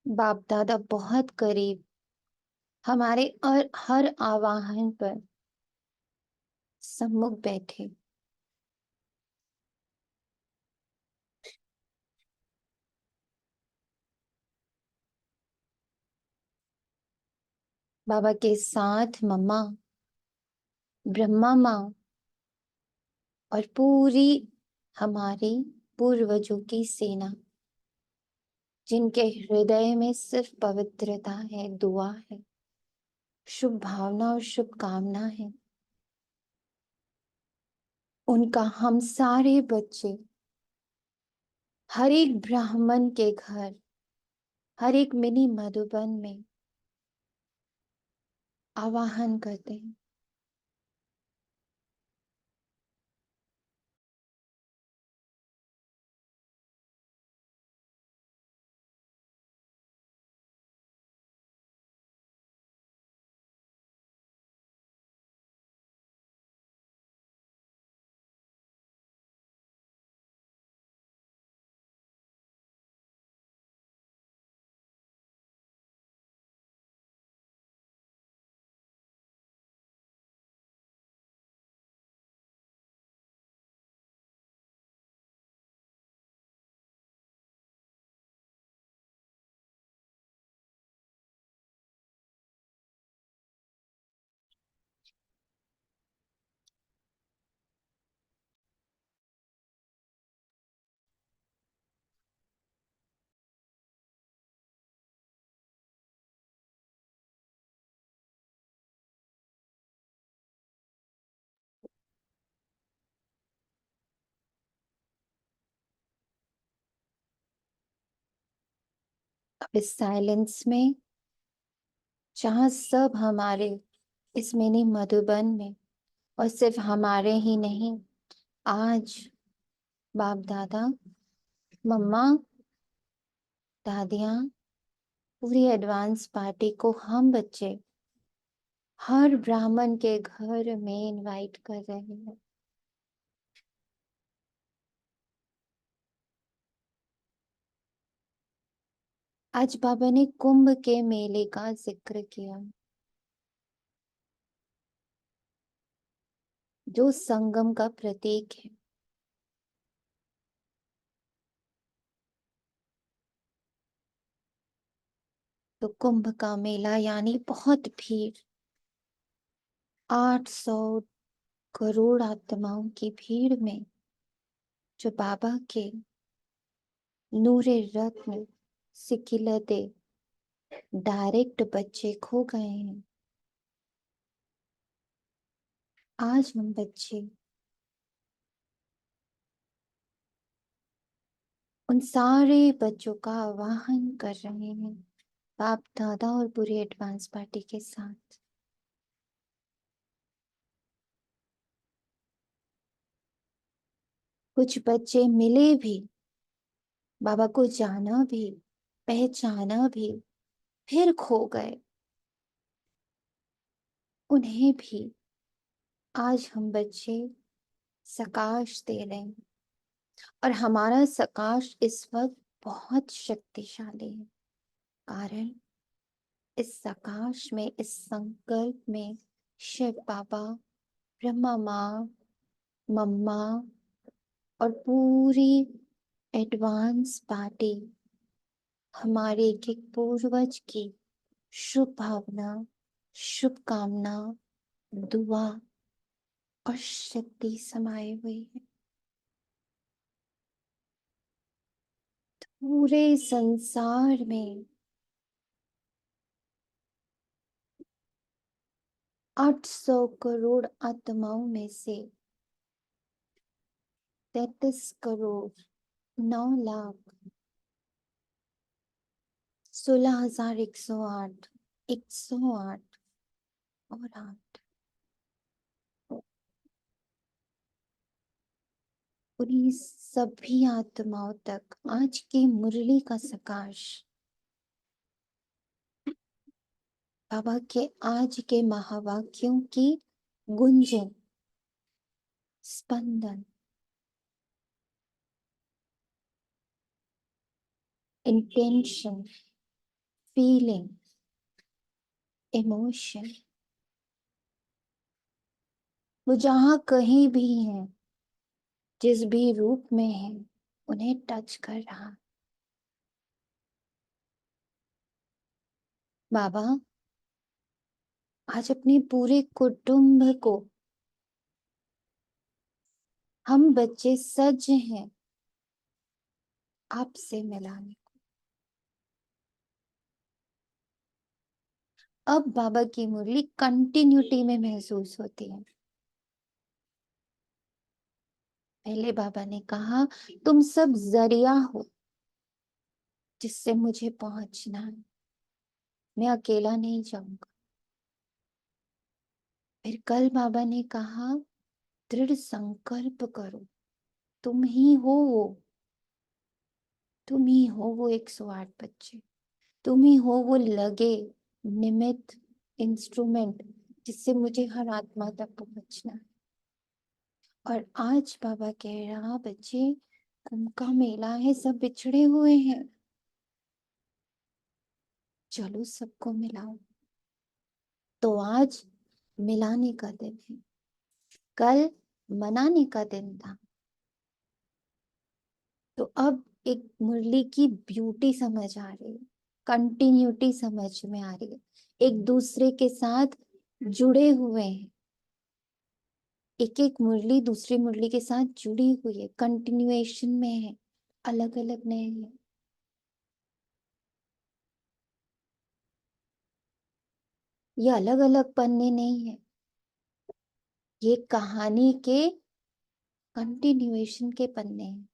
बाप दादा बहुत करीब हमारे और हर आवाहन पर सम्मुख बैठे। बाबा के साथ मम्मा, ब्रह्मा माँ और पूरी हमारी पूर्वजों की सेना, जिनके हृदय में सिर्फ पवित्रता है, दुआ है, शुभ भावना और शुभकामना है। उनका हम सारे बच्चे हर एक ब्राह्मण के घर, हर एक मिनी मधुबन में आवाहन करते हैं। अब इस साइलेंस में, जहां सब हमारे इस मिनी मधुबन में, और सिर्फ हमारे ही नहीं, आज बाप दादा, मम्मा, दादियाँ, पूरी एडवांस पार्टी को हम बच्चे हर ब्राह्मण के घर में इनवाइट कर रहे हैं। आज बाबा ने कुंभ के मेले का जिक्र किया, जो संगम का प्रतीक है। तो कुंभ का मेला यानी बहुत भीड़, 800 करोड़ आत्माओं की भीड़ में जो बाबा के नूरे रत्न सिकिलते डायरेक्ट बच्चे खो गए हैं। आज हम बच्चे उन सारे बच्चों का आवाहन कर रहे हैं, बाप दादा और पूरी एडवांस पार्टी के साथ। कुछ बच्चे मिले भी, बाबा को जाना भी, पहचाना भी, फिर खो गए। उन्हें भी आज हम बच्चे सकाश दे रहे हैं, और हमारा सकाश इस वक्त बहुत शक्तिशाली है। कारण इस सकाश में, इस संकल्प में शिव बाबा, ब्रह्मा माँ, मम्मा और पूरी एडवांस पार्टी हमारे एक एक पूर्वज की शुभ भावना, शुभकामना, दुआ और शक्ति समाये हुई है। पूरे संसार में 800 करोड़ आत्माओं में से 33 करोड़ 9 लाख 16,108, 108 और 8, उन्हीं सभी आत्माओं तक आज की मुरली का सकाश, बाबा के आज के महावाक्यों की गुंजन, स्पंदन, इंटेंशन फीलिंग, इमोशन, वो जहां कहीं भी है, जिस भी रूप में है, उन्हें टच कर रहा। बाबा आज अपने पूरे कुटुंब को, हम बच्चे सज हैं आपसे मिलाने को। अब बाबा की मुरली कंटिन्यूटी में महसूस होती है। पहले बाबा ने कहा तुम सब जरिया हो जिससे मुझे पहुंचना है, मैं अकेला नहीं जाऊंगा। फिर कल बाबा ने कहा दृढ़ संकल्प करो, तुम ही हो वो, तुम ही हो वो 108 बच्चे, तुम ही हो वो लगे निमित्त इंस्ट्रूमेंट जिससे मुझे हर आत्मा तक पहुंचना है। और आज बाबा कह रहा बच्चे कुंभ का मेला है, सब बिछड़े हुए हैं, चलो सबको मिलाओ। तो आज मिलाने का दिन है, कल मनाने का दिन था। तो अब एक मुरली की ब्यूटी समझ आ रही है, कंटिन्यूटी समझ में आ रही है, एक दूसरे के साथ जुड़े हुए हैं। एक एक मुरली दूसरी मुरली के साथ जुड़ी हुई है, कंटिन्यूएशन में है, अलग अलग नहीं है। ये अलग अलग पन्ने नहीं है, ये कहानी के कंटिन्यूएशन के पन्ने हैं।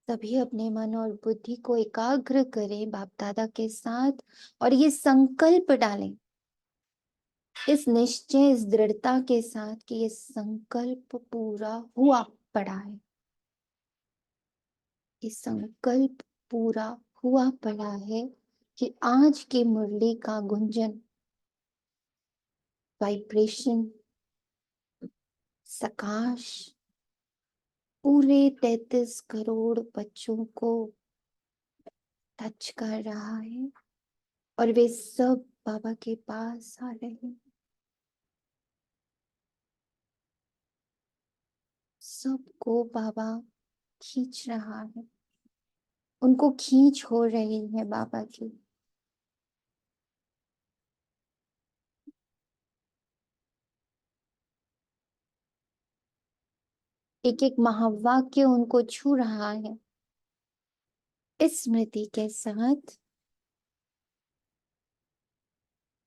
सभी अपने मन और बुद्धि को एकाग्र करें बाप दादा के साथ, और ये संकल्प डालें इस निश्चय, इस दृढ़ता के साथ कि ये संकल्प पूरा हुआ पड़ा है, ये संकल्प पूरा हुआ पड़ा है कि आज की मुरली का गुंजन, वाइब्रेशन, सकाश पूरे 33 करोड़ बच्चों को टच कर रहा है, और वे सब बाबा के पास आ रहे हैं। सबको बाबा खींच रहा है, उनको खींच हो रही है बाबा की। एक एक महावाक्य उनको छू रहा है। इस स्मृति के साथ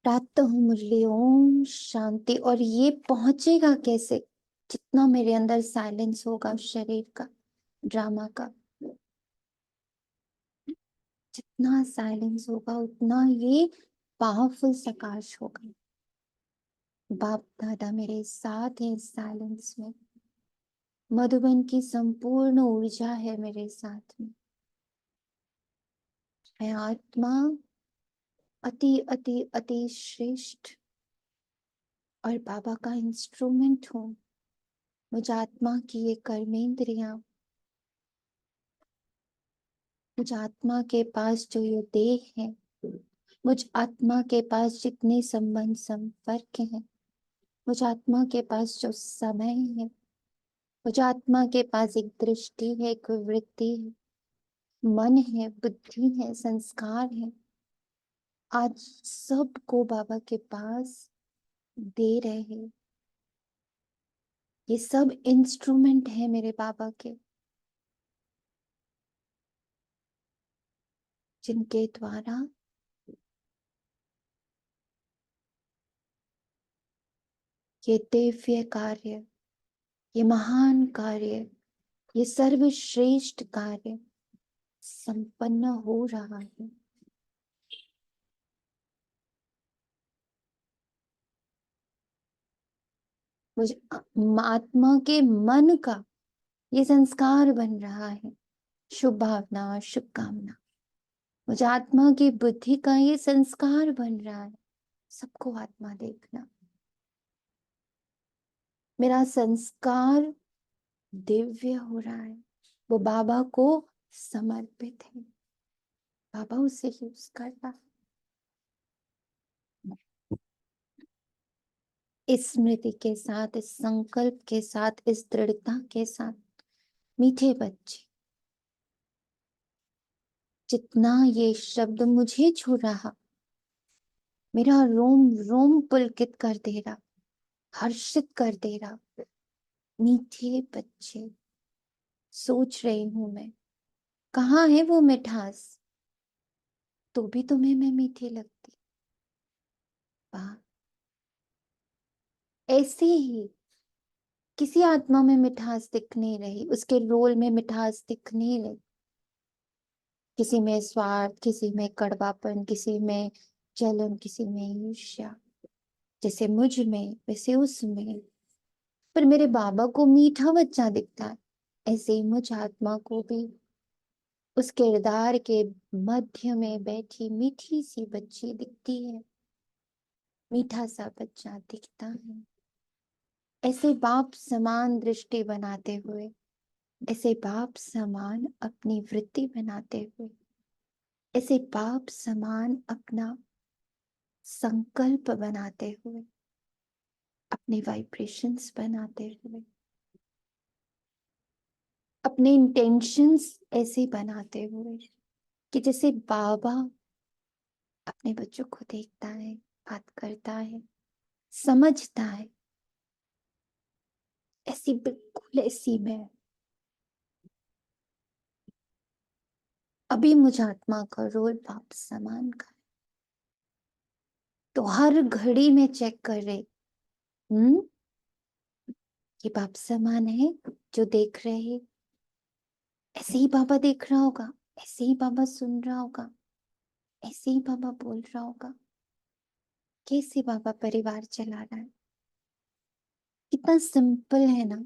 प्रातः मुरली ओम शांति। और ये पहुंचेगा कैसे? जितना मेरे अंदर साइलेंस होगा शरीर का, ड्रामा का, जितना साइलेंस होगा उतना ये पावरफुल सकाश होगा। बाप दादा मेरे साथ है इस साइलेंस में, मधुबन की संपूर्ण ऊर्जा है मेरे साथ में। मैं आत्मा अति अति अति श्रेष्ठ और बाबा का इंस्ट्रूमेंट हूँ। मुझ आत्मा की ये कर्मेंद्रियां, मुझ आत्मा के पास जो ये देह है, मुझ आत्मा के पास जितने संबंध संपर्क हैं, मुझ आत्मा के पास जो समय है, मुझ आत्मा के पास एक दृष्टि है, एक वृत्ति है, मन है, बुद्धि है, संस्कार है, आज सबको बाबा के पास दे रहे हैं। ये सब इंस्ट्रूमेंट है मेरे बाबा के, जिनके द्वारा ये दिव्य कार्य, ये महान कार्य, ये सर्वश्रेष्ठ कार्य संपन्न हो रहा है। मुझे आत्मा के मन का ये संस्कार बन रहा है, शुभ भावना, शुभकामना। मुझे आत्मा की बुद्धि का ये संस्कार बन रहा है, सबको आत्मा देखना। मेरा संस्कार दिव्य हो रहा है, वो बाबा को समर्पित है, बाबा उसे यूज कर रहा है। इस स्मृति के साथ, इस संकल्प के साथ, इस दृढ़ता के साथ, मीठे बच्चे, जितना ये शब्द मुझे छू रहा, मेरा रोम रोम पुलकित कर दे रहा, हर्षित कर दे रहा। मीठे बच्चे, सोच रही हूं मैं, कहाँ है वो मिठास, तो भी तुम्हें मैं मीठी लगती। वाह, ऐसे ही किसी आत्मा में मिठास दिख नहीं रही, उसके रोल में मिठास दिख नहीं रही। किसी में स्वार्थ, किसी में कड़वापन, किसी में जलन, किसी में ईर्ष्या, जैसे मुझ में वैसे उसमें। पर मेरे बाबा को मीठा बच्चा दिखता है, ऐसे ही मुझ आत्मा को भी उस किरदार के मध्य में बैठी मीठी सी बच्ची दिखती है, मीठा सा बच्चा दिखता है। ऐसे बाप समान दृष्टि बनाते हुए, ऐसे बाप समान अपनी वृत्ति बनाते हुए, ऐसे बाप समान अपना संकल्प बनाते हुए, अपने वाइब्रेशंस बनाते हुए, अपने इंटेंशंस ऐसे बनाते हुए कि जैसे बाबा अपने बच्चों को देखता है, बात करता है, समझता है, ऐसी बिल्कुल ऐसी मैं। अभी मुझ आत्मा का रोल बाप समान का है, तो हर घड़ी में चेक कर रहे, ये बाप समान है जो देख रहे हैं, ऐसे ही बाबा देख रहा होगा, ऐसे ही बाबा सुन रहा होगा, ऐसे ही बाबा बोल रहा होगा। कैसे बाबा परिवार चला रहा है, कितना सिंपल है ना।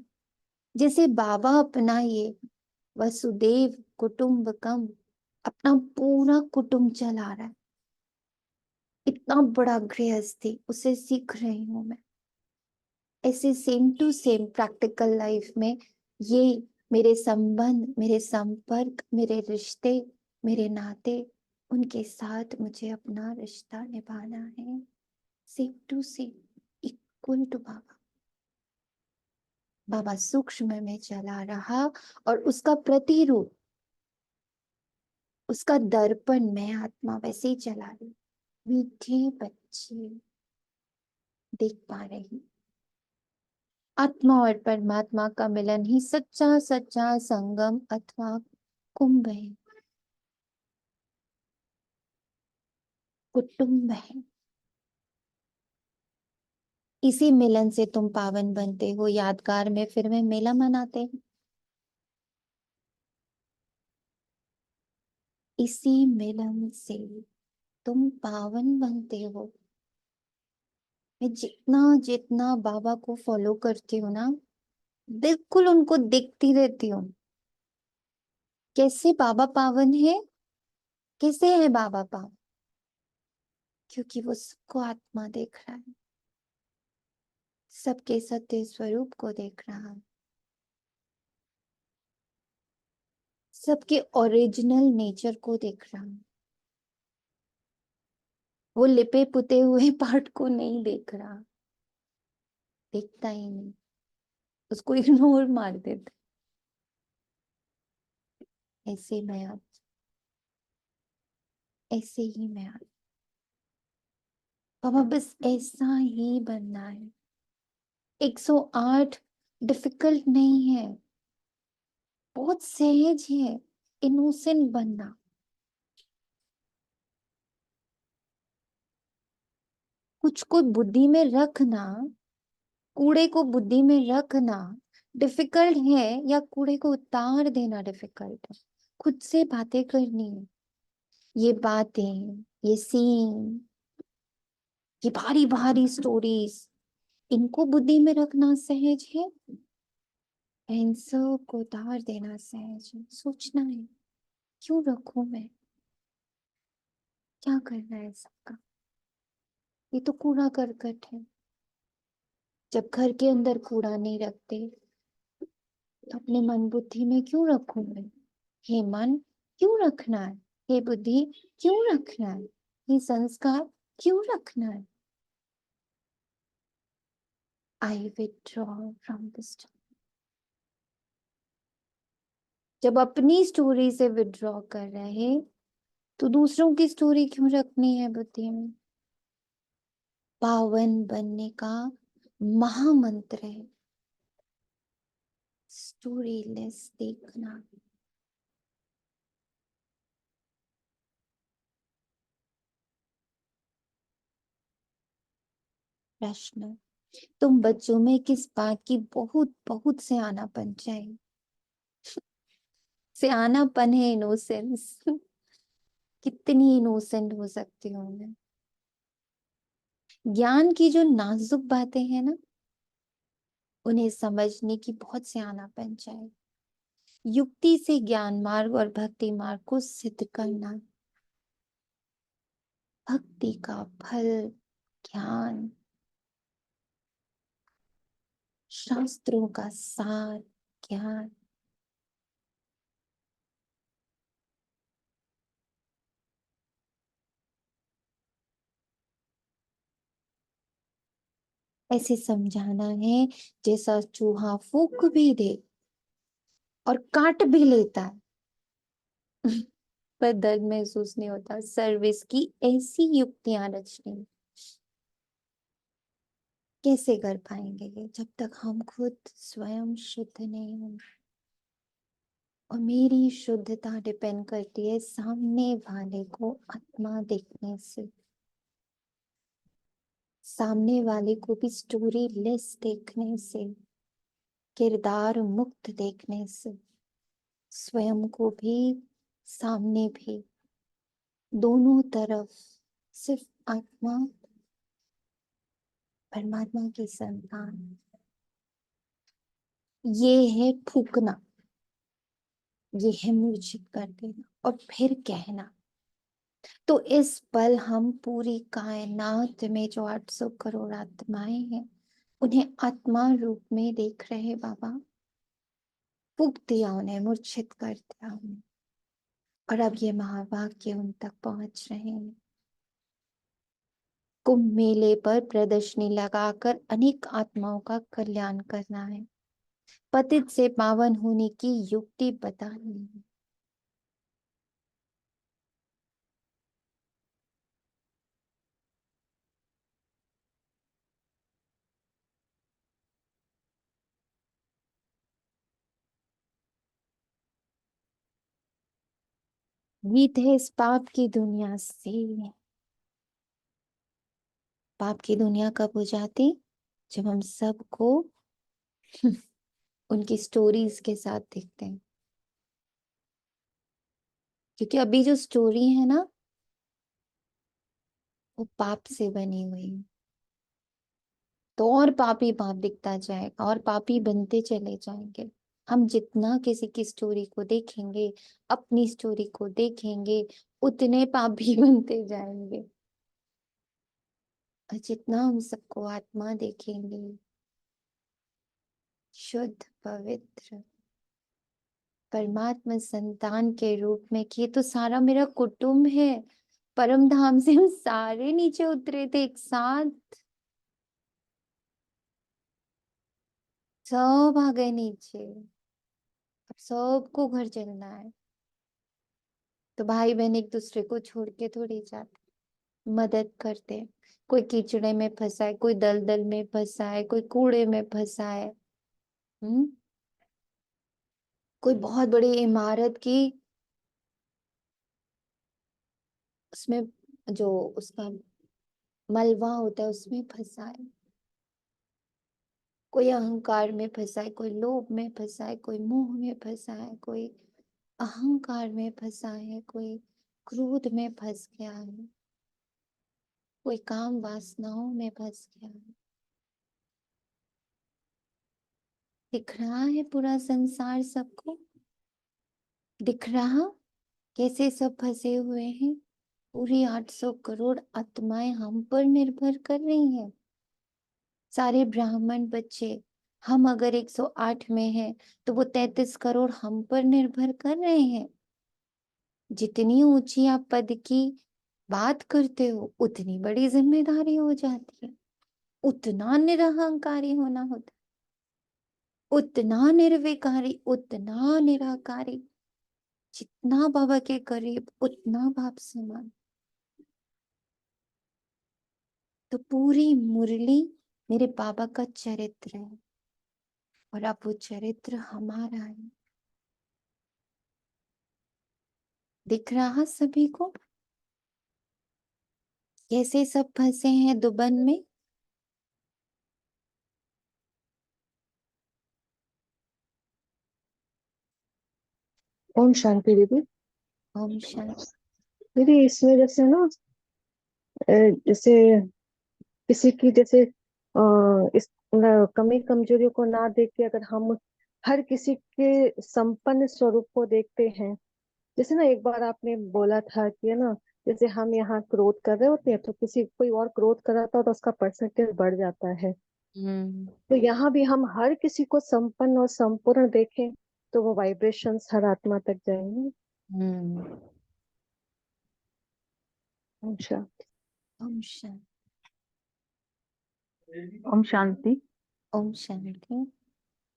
जैसे बाबा अपना ये वसुदेव कुटुंबकम, अपना पूरा कुटुंब चला रहा है, इतना बड़ा गृहस्थी उसे सीख रही हूं मैं। ऐसे same to same practical life में ये मेरे संबंध, मेरे संपर्क, मेरे रिश्ते, मेरे नाते, उनके साथ मुझे अपना रिश्ता निभाना है, same to same, equal to Baba. Baba सूक्ष्म में चला रहा और उसका प्रतिरूप, उसका दर्पण मैं आत्मा वैसे ही चला रही। मीठे बच्चे देख पा रही, आत्मा और परमात्मा का मिलन ही सच्चा सच्चा संगम अथवा कुंभ है, कुटुंब है। इसी मिलन से तुम पावन बनते हो, यादगार में फिर में मेला मनाते हैं। इसी मिलन से तुम पावन बनते हो। मैं जितना जितना बाबा को फॉलो करती हूँ ना, बिल्कुल उनको देखती रहती हूँ, कैसे बाबा पावन है, कैसे है बाबा पावन, क्योंकि वो सबको आत्मा देख रहा है, सबके सत्य स्वरूप को देख रहा है, सबके ओरिजिनल नेचर को देख रहा है। वो लिपे पुते हुए पार्ट को नहीं देख रहा, देखता ही नहीं, उसको इग्नोर मार देता। ऐसे मैं आज, ऐसे ही मैं आज, बाबा बस ऐसा ही बनना है। 108 डिफिकल्ट नहीं है, बहुत सहज है इनोसेंट बनना। कुछ को बुद्धि में रखना, कूड़े को बुद्धि में रखना डिफिकल्ट है, या कूड़े को उतार देना डिफिकल्ट है। खुद से बातें करनी है, ये बातें, ये सीन, ये भारी भारी स्टोरीज, इनको बुद्धि में रखना सहज है, इन सब को उतार देना सहज है। सोचना है, क्यों रखूं मैं, क्या करना है सबका, ये तो कूड़ा करकट है। जब घर के अंदर कूड़ा नहीं रखते तो अपने मन बुद्धि में क्यों रखूं मैं? हे मन, क्यों रखना है? हे बुद्धि, क्यों रखना है? हे संस्कार, क्यों रखना है? आई विथड्रॉ फ्रॉम दिस। जब अपनी स्टोरी से विथड्रॉ कर रहे तो दूसरों की स्टोरी क्यों रखनी है बुद्धि में? पावन बनने का महामंत्र है स्टोरी लेस देखना। प्रश्न, तुम बच्चों में किस बात की बहुत बहुत सयानापन चाहिए? सयानापन है इनोसेंस। कितनी इनोसेंट हो सकती हूँ मैं? ज्ञान की जो नाजुक बातें हैं ना, उन्हें समझने की बहुत सयानापन चाहिए। युक्ति से ज्ञान मार्ग और भक्ति मार्ग को सिद्ध करना। भक्ति का फल ज्ञान, शास्त्रों का सार ज्ञान। ऐसे समझाना है जैसा चूहा फूंक भी दे और काट भी लेता है पर दर्द महसूस नहीं होता। सर्विस की ऐसी युक्तियां रचनी। कैसे कर पाएंगे ये जब तक हम खुद स्वयं शुद्ध नहीं होंगे? और मेरी शुद्धता डिपेंड करती है सामने वाले को आत्मा देखने से, सामने वाले को भी स्टोरी लेस देखने से, किरदार मुक्त देखने से, स्वयं को भी सामने भी, दोनों तरफ सिर्फ आत्मा, परमात्मा की संतान। ये है फूकना, ये है मूर्छित कर देना और फिर कहना। तो इस पल हम पूरी कायनात में जो 800 करोड़ आत्माएं हैं उन्हें आत्मा रूप में देख रहे बाबा। फूक दिया उन्हें, मूर्छित कर दिया उन्हें, और अब ये महावाक्य उन तक पहुंच रहे हैं। कुंभ मेले पर प्रदर्शनी लगाकर अनेक आत्माओं का कल्याण करना है, पतित से पावन होने की युक्ति बतानी है। जीत है इस पाप की दुनिया से। पाप की दुनिया कब हो जाती? जब हम सबको उनकी स्टोरीज के साथ देखते हैं। क्योंकि अभी जो स्टोरी है ना, वो पाप से बनी हुई है। तो और पापी पाप दिखता जाएगा और पापी बनते चले जाएंगे। हम जितना किसी की स्टोरी को देखेंगे, अपनी स्टोरी को देखेंगे, उतने पापी बनते जाएंगे। और जितना हम सबको आत्मा देखेंगे, शुद्ध पवित्र परमात्मा संतान के रूप में, कि ये तो सारा मेरा कुटुंब है। परम धाम से हम सारे नीचे उतरे थे एक साथ, सब आ गए नीचे। अब सबको घर चलना है। तो भाई बहन एक दूसरे को छोड़ के थोड़ी जाते, मदद करते। कोई कीचड़े में फंसा है, कोई दलदल में फंसा है, कोई कूड़े में फंसा है। हम्म। कोई बहुत बड़ी इमारत की उसमें जो उसका मलबा होता है उसमें फंसा है। कोई अहंकार में फंसा है, कोई लोभ में फंसा है, कोई मोह में फंसा है, कोई अहंकार में फंसा है, कोई क्रोध में फंस गया है, कोई काम वासनाओं में फंस गया है। दिख रहा है पूरा संसार सबको? दिख रहा कैसे सब फंसे हुए हैं? पूरी 800 करोड़ आत्माएं हम पर निर्भर कर रही हैं। सारे ब्राह्मण बच्चे, हम अगर 108 में हैं तो वो 33 करोड़ हम पर निर्भर कर रहे हैं। जितनी ऊंची आप पद की बात करते हो उतनी बड़ी जिम्मेदारी हो जाती है, उतना निरहंकारी होना होता, उतना निर्विकारी, उतना निराकारी। जितना बाबा के करीब उतना बाप समान। तो पूरी मुरली मेरे बाबा का चरित्र है, और अब वो चरित्र हमारा है। दिख रहा सभी को कैसे सब फंसे हैं दुबन में। ओम शांति दीदी। ओम शांति। दीदी इसमें जैसे ना जैसे किसी की जैसे इस कमी कमजोरियों को ना देख के अगर हम हर किसी के संपन्न स्वरूप को देखते हैं। जैसे ना एक बार आपने बोला था कि है ना, जैसे हम यहाँ क्रोध कर रहे होते हैं तो किसी कोई और क्रोध कर रहा था तो उसका परसेंटेज बढ़ जाता है। हम्म तो यहाँ भी हम हर किसी को संपन्न और संपूर्ण देखें तो वो वाइब्रेशंस हर आत्मा तक जाएंगे। हम्म। अच्छा। ओम शांति। ओम शांति। ओम शांति।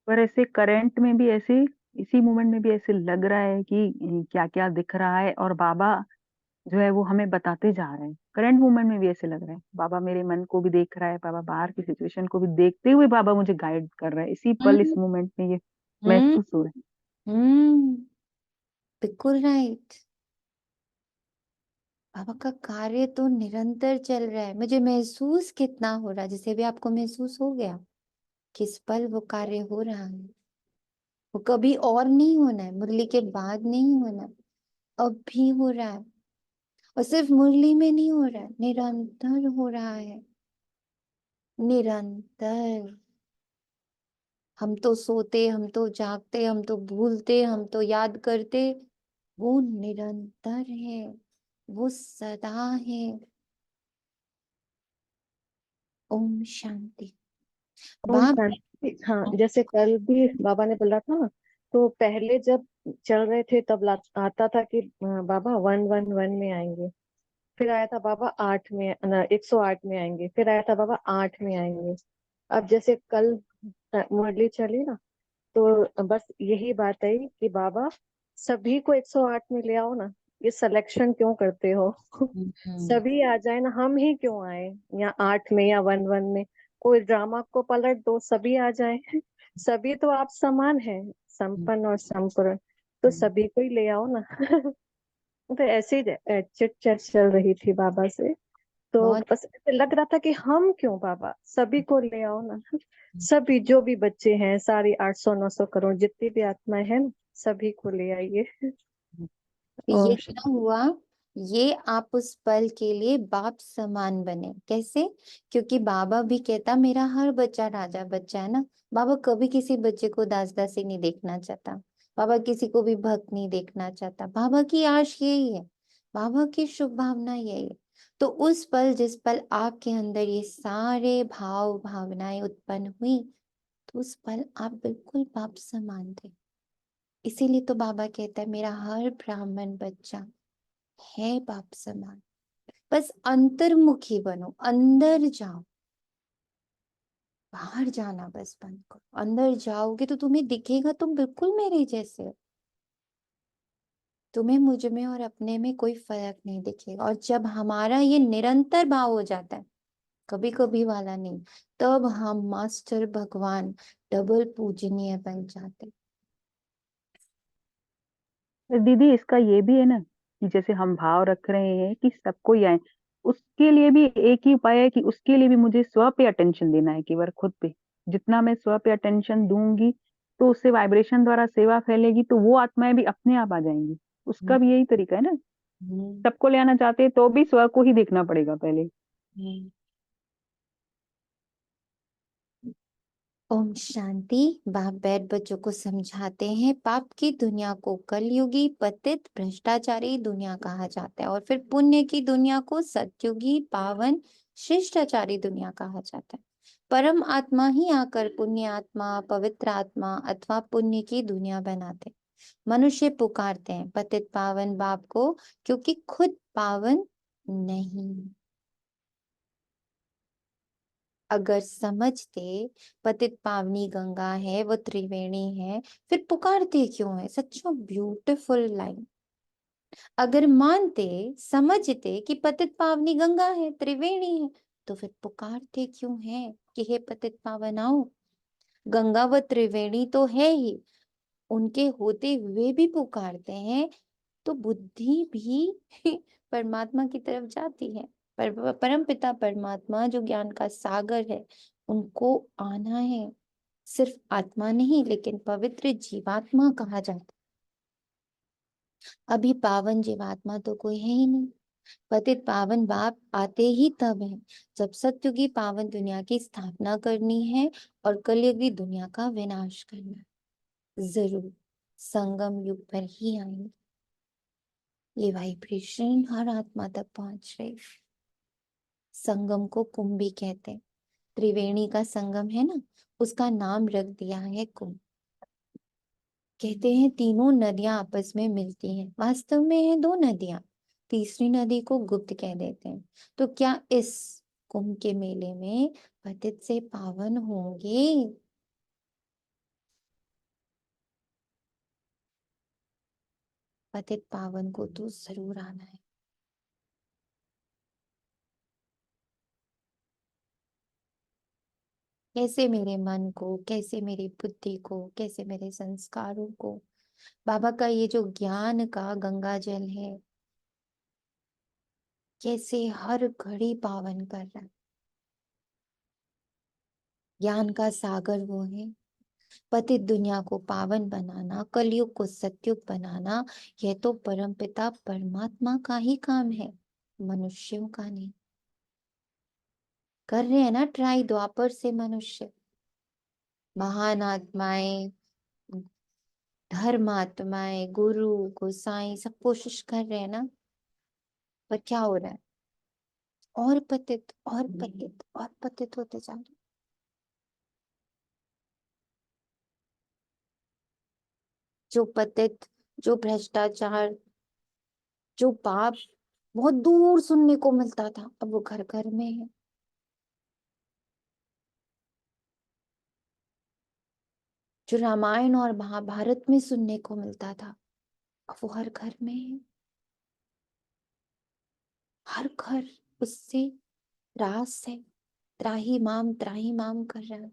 पर ऐसे करंट में भी ऐसे, इसी मोमेंट में भी ऐसे लग रहा है कि क्या क्या दिख रहा है, और बाबा जो है वो हमें बताते जा रहे हैं। करंट मोमेंट में भी ऐसे लग रहा है बाबा मेरे मन को भी देख रहा है, बाबा बाहर की सिचुएशन को भी देखते हुए बाबा मुझे गाइड कर रहा है। इसी पल, इस हम्म मोमेंट में ये हम्म महसूस हो रहा है। हम्म, बिल्कुल राइट। बाबा का कार्य तो निरंतर चल रहा है। मुझे महसूस कितना हो रहा है, जैसे भी आपको महसूस हो गया किस पल वो कार्य हो रहा है। वो कभी और नहीं होना है, मुरली के बाद नहीं होना है, अब भी हो रहा है। और सिर्फ मुरली में नहीं हो रहा है, निरंतर हो रहा है, निरंतर। हम तो सोते, हम तो जागते, हम तो भूलते, हम तो याद करते, वो निरंतर है, वो सदा है। ओम शांति। ओम बाप। शांति। हाँ, जैसे कल भी बाबा ने बोला था ना, तो पहले जब चल रहे थे तब आता था कि बाबा 111 में आएंगे। फिर आया था बाबा 8 में, 108 में आएंगे। फिर आया था बाबा 8 में आएंगे। अब जैसे कल मुरली चली ना, तो बस यही बात है कि बाबा सभी को 108 में ले आओ ना। ये सिलेक्शन क्यों करते हो? हम्म सभी आ जाए ना, हम ही क्यों आए या 8 में या 11 में? कोई ड्रामा को पलट दो, सभी आ जाए। सभी तो आप समान है, संपन्न और संपूर्ण। तो सभी को ही ले आओ ना। तो ऐसे ही चिट चैट चल रही थी बाबा से। तो बहुत। बस ऐसे लग रहा था कि हम क्यों बाबा, सभी को ले आओ ना। सभी जो भी बच्चे हैं, सारी 800 900 करोड़ जितनी भी आत्माएं हैं ना, सभी को ले आइए। तो ये ओम क्या हुआ, ये आप उस पल के लिए बाप समान बने। कैसे? क्योंकि बाबा भी कहता मेरा हर बच्चा राजा बच्चा है ना। बाबा कभी किसी बच्चे को दास दासी नहीं देखना चाहता, बाबा किसी को भी भक्त नहीं देखना चाहता। बाबा की आश यही है, बाबा की शुभ भावना यही है। तो उस पल, जिस पल आपके अंदर ये सारे भाव भावनाएं उत्पन्न हुई, तो उस पल आप बिल्कुल बाप समान थे। इसीलिए तो बाबा कहता है मेरा हर ब्राह्मण बच्चा है बाप समान। बस अंतर्मुखी बनो, अंदर जाओ। बाहर जाना बस बंद करो। अंदर जाओगे तो तुम्हें दिखेगा तुम बिल्कुल मेरे जैसे हो। तुम्हें मुझ में और अपने में कोई फर्क नहीं दिखेगा। और जब हमारा ये निरंतर भाव हो जाता है, कभी कभी वाला नहीं, तब हम मास्टर भगवान डबल पूजनीय बन जाते हैं। दीदी इसका ये भी है ना कि जैसे हम भाव रख रहे हैं कि सबको ही आए, उसके लिए भी एक ही उपाय है कि उसके लिए भी मुझे स्व पे अटेंशन देना है, केवल खुद पे। जितना मैं स्व पे अटेंशन दूंगी तो उससे वाइब्रेशन द्वारा सेवा फैलेगी, तो वो आत्माएं भी अपने आप आ जाएंगी। उसका भी यही तरीका है ना। हम्म सबको ले आना चाहते हैं तो भी स्व को ही देखना पड़ेगा पहले। हम्म। ओम शांति। बाप बैठ बच्चों को समझाते हैं पाप की दुनिया को कलयुगी पतित भ्रष्टाचारी दुनिया कहा जाता है, और फिर पुण्य की दुनिया को सतयुगी पावन शिष्टाचारी दुनिया कहा जाता है। परम आत्मा ही आकर पुण्य आत्मा, पवित्र आत्मा अथवा पुण्य की दुनिया बनाते। मनुष्य पुकारते हैं पतित पावन बाप को, क्योंकि खुद पावन नहीं। अगर समझते पतित पावनी गंगा है, वो त्रिवेणी है, फिर पुकारते क्यों है? सच में ब्यूटीफुल लाइन। अगर मानते समझते कि पतित पावनी गंगा है, त्रिवेणी है, तो फिर पुकारते क्यों है कि हे पतित पावन आओ? गंगा व त्रिवेणी तो है ही, उनके होते हुए भी पुकारते हैं, तो बुद्धि भी परमात्मा की तरफ जाती है। परम पिता परमात्मा जो ज्ञान का सागर है, उनको आना है। सिर्फ आत्मा नहीं, लेकिन पवित्र जीवात्मा कहा जाता। अभी पावन जीवात्मा तो कोई है ही नहीं। पतित पावन बाप आते ही तब है जब सत्युगी पावन दुनिया की स्थापना करनी है और कलयुगी दुनिया का विनाश करना है। जरूर संगम युग पर ही आएंगे। ये वाइब्रेशन हर आत्मा तक पहुंच रही। संगम को कुंभ भी कहते हैं। त्रिवेणी का संगम है ना, उसका नाम रख दिया है कुंभ। कहते हैं तीनों नदियां आपस में मिलती हैं, वास्तव में है दो नदियां। तीसरी नदी को गुप्त कह देते हैं। तो क्या इस कुंभ के मेले में पतित से पावन होंगे? पतित पावन को तो जरूर आना है। कैसे मेरे मन को, कैसे मेरी बुद्धि को, कैसे मेरे संस्कारों को बाबा का ये जो ज्ञान का गंगा जल है, कैसे हर घड़ी पावन कर रहा है। ज्ञान का सागर वो है। पतित दुनिया को पावन बनाना, कलयुग को सतयुग बनाना, यह तो परमपिता परमात्मा का ही काम है, मनुष्यों का नहीं। कर रहे हैं ना ट्राई द्वापर से मनुष्य, महान आत्माएं, धर्मात्माएं, गुरु गोसाई सब कोशिश कर रहे हैं ना, पर क्या हो रहा है? और पतित और पतित और पतित होते जा रहे। जो पतित, जो भ्रष्टाचार, जो पाप बहुत दूर सुनने को मिलता था, अब वो घर घर में है। जो रामायण और महाभारत में सुनने को मिलता था, अब वो हर घर में है। हर घर उससे रास है। त्राही माम कर रहा है।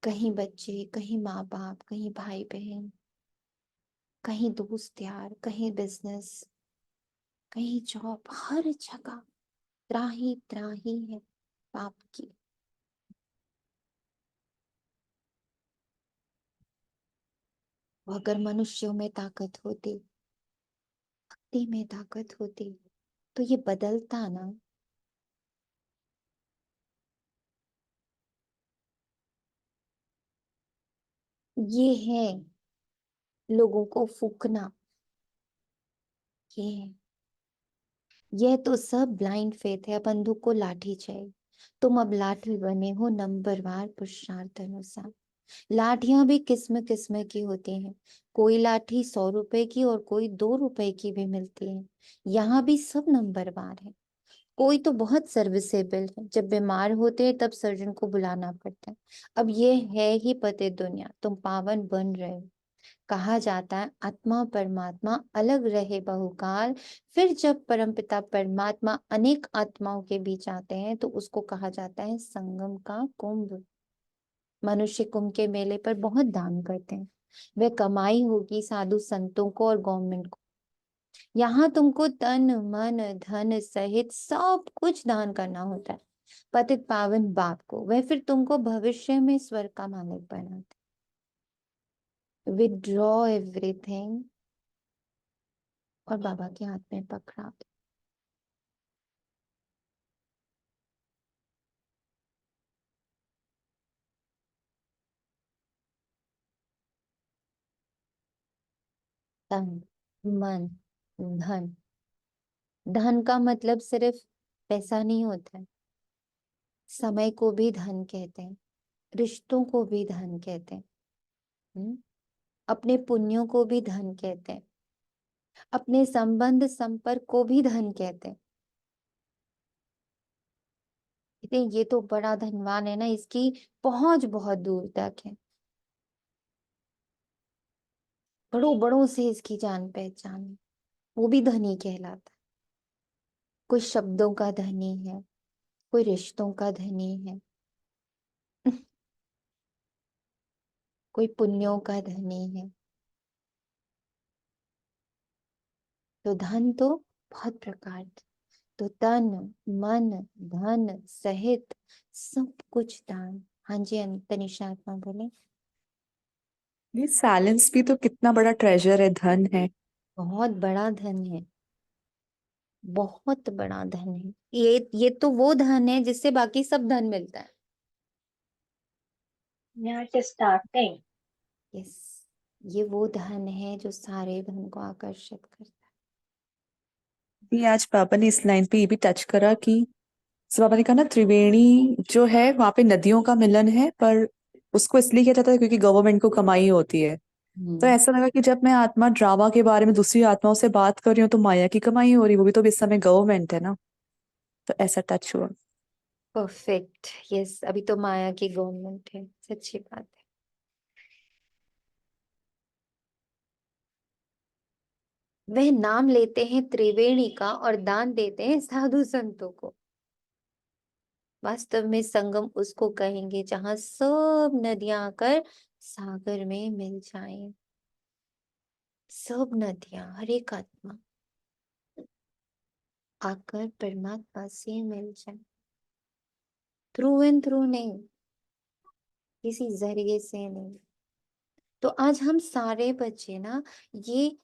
कहीं बच्चे, कहीं माँ बाप, कहीं भाई बहन, कहीं दोस्त यार, कहीं बिजनेस, कहीं जॉब, हर जगह त्राही त्राही है पाप की। वो अगर मनुष्यों में ताकत होती, भक्ति में ताकत होती, तो ये बदलता ना। ये है लोगों को फूकना। ये है, यह तो सब ब्लाइंड फेथ है। बंदूक को लाठी चाहिए। तुम अब लाठी बने हो नंबरवार पुरुषार्थ अनुसार। लाठियां भी किस्म किस्म की होती हैं। कोई लाठी 100 रुपए की और कोई 2 रुपए की भी मिलती है। यहाँ भी सब नंबरवार है। कोई तो बहुत सर्विसेबल है, जब बीमार होते हैं तब सर्जन को बुलाना पड़ता है। अब ये है ही पते दुनिया, तुम पावन बन रहे हो। कहा जाता है आत्मा परमात्मा अलग रहे बहुकाल। फिर जब परमपिता परमात्मा अनेक आत्माओं के बीच आते हैं, तो उसको कहा जाता है संगम का कुंभ। मनुष्य कुंभ के मेले पर बहुत दान करते हैं। वह कमाई होगी साधु संतों को और गवर्नमेंट को। यहाँ तुमको तन मन धन सहित सब कुछ दान करना होता है पतित पावन बाप को। वह फिर तुमको भविष्य में स्वर्ग का मालिक बनाते। विड्रॉ एवरीथिंग और बाबा के हाथ में पकड़ा दो। तन मन धन। धन का मतलब सिर्फ पैसा नहीं होता है। समय को भी धन कहते हैं, रिश्तों को भी धन कहते हैं, अपने पुण्यों को भी धन कहते हैं, अपने संबंध संपर्क को भी धन कहते हैं। ये तो बड़ा धनवान है ना, इसकी पहुंच बहुत दूर तक है, बड़ों बड़ों से इसकी जान पहचान है, वो भी धनी कहलाता है। कोई शब्दों का धनी है, कोई रिश्तों का धनी है, कोई पुण्यों का धनी है। तो धन तो बहुत प्रकार के, तो तन मन धन सहित सब कुछ दान। हाँ जी तनिषा आत्मा बोले। ये साइलेंस भी तो कितना बड़ा ट्रेजर है, धन है। बहुत बड़ा धन है, बहुत बड़ा धन है। ये तो वो धन है जिससे बाकी सब धन मिलता है। स्टार्टिंग। यस, ये वो धन है जो सारे धन को आकर्षित करता है। भी आज पापा ने इस लाइन पे ये भी टच करा कि पापा ने कहा ना, त्रिवेणी जो है वहां पे नदियों का मिलन है, पर उसको इसलिए किया जाता है क्योंकि गवर्नमेंट को कमाई होती है। तो ऐसा लगा कि जब मैं आत्मा ड्रामा के बारे में दूसरी आत्माओं से बात कर रही हूँ तो माया की कमाई हो रही, वो भी तो इस समय गवर्नमेंट है ना। तो ऐसा टच हुआ। परफेक्ट। यस, अभी तो माया की गवर्नमेंट है, सच्ची बात है। वह नाम लेते हैं त्रिवेणी का और दान देते हैं साधु संतों को। वास्तव में संगम उसको कहेंगे जहां सब नदियां आकर सागर में मिल जाएं। सब नदियां, हर एक आत्मा आकर परमात्मा से मिल जाए, थ्रू एंड थ्रू नहीं, किसी जरिए से नहीं। तो आज हम सारे बच्चे ना ये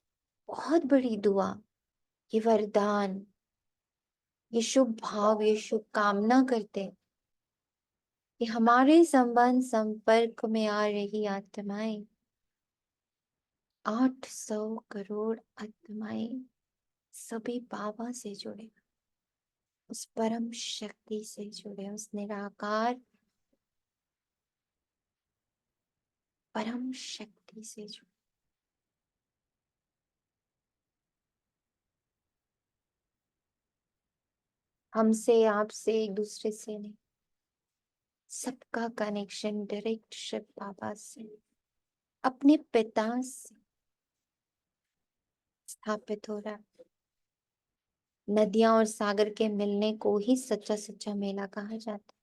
बहुत बड़ी दुआ, ये वरदान, ये शुभ भाव, ये शुभ कामना करते हैं कि हमारे संबंध संपर्क में आ रही आत्माएं, 800 करोड़ आत्माएं, सभी बाबा से जुड़े, उस परम शक्ति से जुड़े, उस निराकार परम शक्ति से जुड़े। हमसे आपसे एक दूसरे से नहीं, सबका कनेक्शन डायरेक्ट शिव बाबा से, अपने पिता से स्थापित हो रहा है। नदियां और सागर के मिलने को ही सच्चा सच्चा मेला कहा जाता है,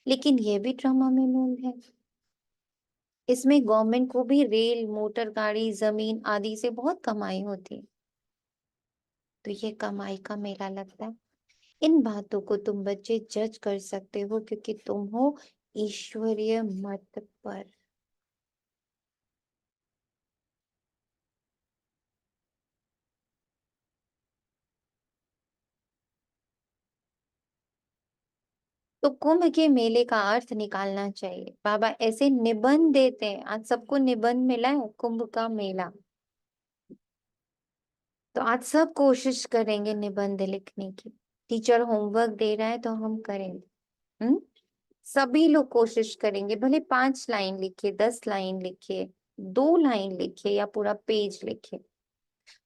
लेकिन ये भी ड्रामा में मूल है। इसमें गवर्नमेंट को भी रेल मोटर गाड़ी जमीन आदि से बहुत कमाई होती है, तो ये कमाई का मेला लगता है। इन बातों को तुम बच्चे जज कर सकते हो क्योंकि तुम हो ईश्वरीय मत पर। तो कुंभ के मेले का अर्थ निकालना चाहिए। बाबा ऐसे निबंध देते हैं, आज सबको निबंध मिला है कुंभ का मेला, तो आज सब कोशिश करेंगे निबंध लिखने की। टीचर होमवर्क दे रहा है तो हम करेंगे। सभी लोग कोशिश करेंगे, भले 5 लाइन लिखे, 10 लाइन लिखे, 2 लाइन लिखे या पूरा पेज लिखे,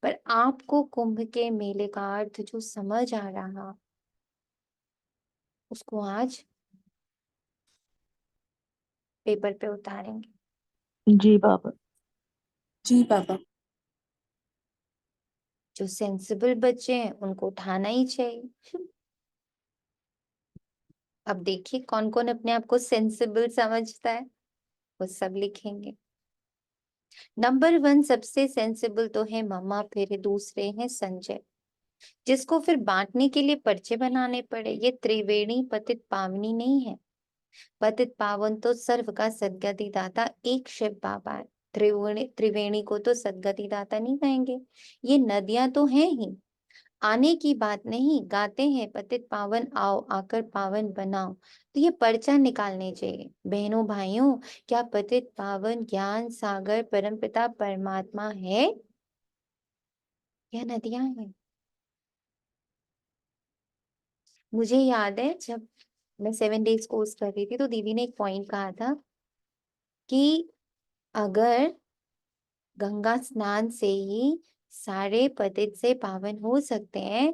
पर आपको कुंभ के मेले का अर्थ जो समझ आ रहा, उसको आज पेपर पे उतारेंगे। जी बाबा। जी बाबा। जो सेंसिबल बच्चे हैं उनको उठाना ही चाहिए। अब देखिए कौन कौन अपने आप को सेंसिबल समझता है, वो सब लिखेंगे। नंबर 1 सबसे सेंसिबल तो है मम्मा, फिर दूसरे हैं संजय, जिसको फिर बांटने के लिए पर्चे बनाने पड़े। ये त्रिवेणी पतित पावनी नहीं है, पतित पावन तो सर्व का सदगति दाता एक शिव बाबा है। त्रिवेणी को तो सदगति दाता नहीं कहेंगे, ये नदियां तो हैं ही, आने की बात नहीं, गाते हैं पतित पावन आओ आकर पावन बनाओ। तो ये पर्चा निकालने चाहिए बहनों भाइयों। क्या पतित पावन ज्ञान सागर परमपिता परमात्मा है या नदियां हैं? मुझे याद है जब मैं 7 days कोर्स कर रही थी, तो दीदी ने एक पॉइंट कहा था कि अगर गंगा स्नान से ही सारे पतित से पावन हो सकते हैं,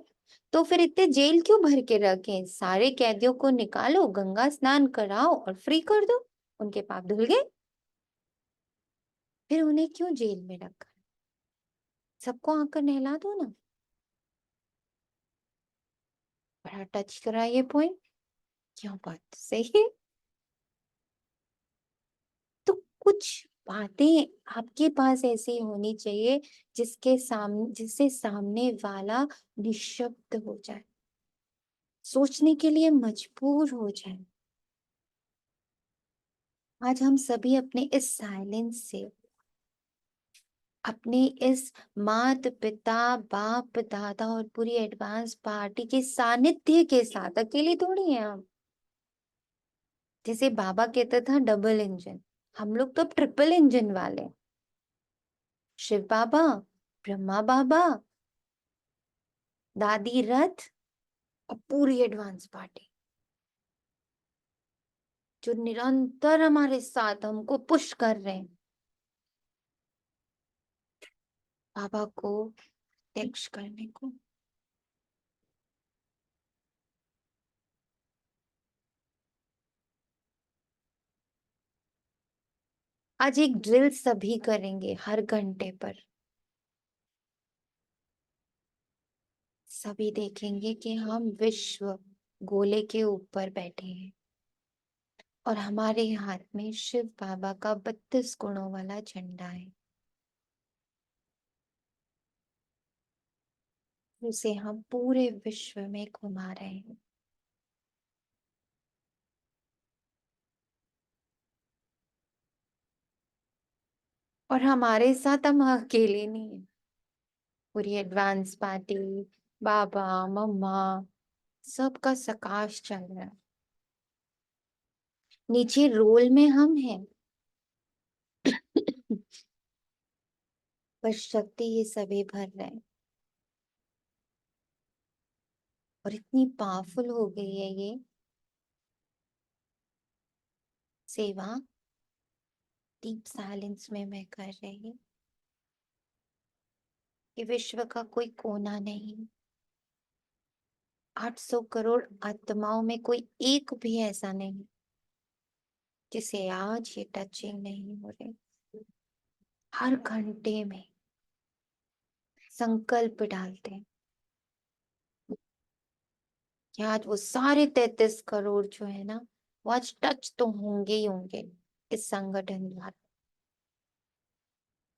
तो फिर इतने जेल क्यों भर के रखें? सारे कैदियों को निकालो, गंगा स्नान कराओ और फ्री कर दो, उनके पाप धुल गए। फिर उन्हें क्यों जेल में रखा? सबको आकर नहला दो ना। बड़ा टच करा ये पॉइंट। क्यों? बात तो सही है। तो कुछ बातें आपके पास ऐसी होनी चाहिए जिससे सामने वाला निशब्द हो जाए, सोचने के लिए मजबूर हो जाए। आज हम सभी अपने इस साइलेंस से, अपने इस माता पिता बाप दादा और पूरी एडवांस पार्टी के सानिध्य के साथ, अकेले थोड़ी हैं हम। जैसे बाबा कहता था डबल इंजन, हम लोग तो अब ट्रिपल इंजन वाले हैं। शिव बाबा, ब्रह्मा बाबा, दादी रथ और पूरी एडवांस पार्टी जो निरंतर हमारे साथ हमको पुश कर रहे हैं बाबा को प्रत्यक्ष करने को। आज एक ड्रिल सभी करेंगे हर घंटे पर। सभी देखेंगे कि हम विश्व गोले के ऊपर बैठे हैं और हमारे हाथ में शिव बाबा का 32 गुणों वाला झंडा है, उसे हम पूरे विश्व में घुमा रहे हैं। और हमारे साथ हम अकेले नहीं है, पूरी एडवांस पार्टी, बाबा मम्मा, सबका सकाश चल रहा है। नीचे रोल में हम हैं पर शक्ति ये सभी भर रहे हैं। और इतनी पावरफुल हो गई है ये सेवा, डीप साइलेंस में मैं कर रही, कि विश्व का कोई कोना नहीं, 800 करोड़ आत्माओं में कोई एक भी ऐसा नहीं जिसे आज ये टचिंग नहीं हो रही। हर घंटे में संकल्प डालते हैं कि आज वो सारे 33 करोड़ जो है ना, वो आज टच तो होंगे ही होंगे इस संगठन द्वारा।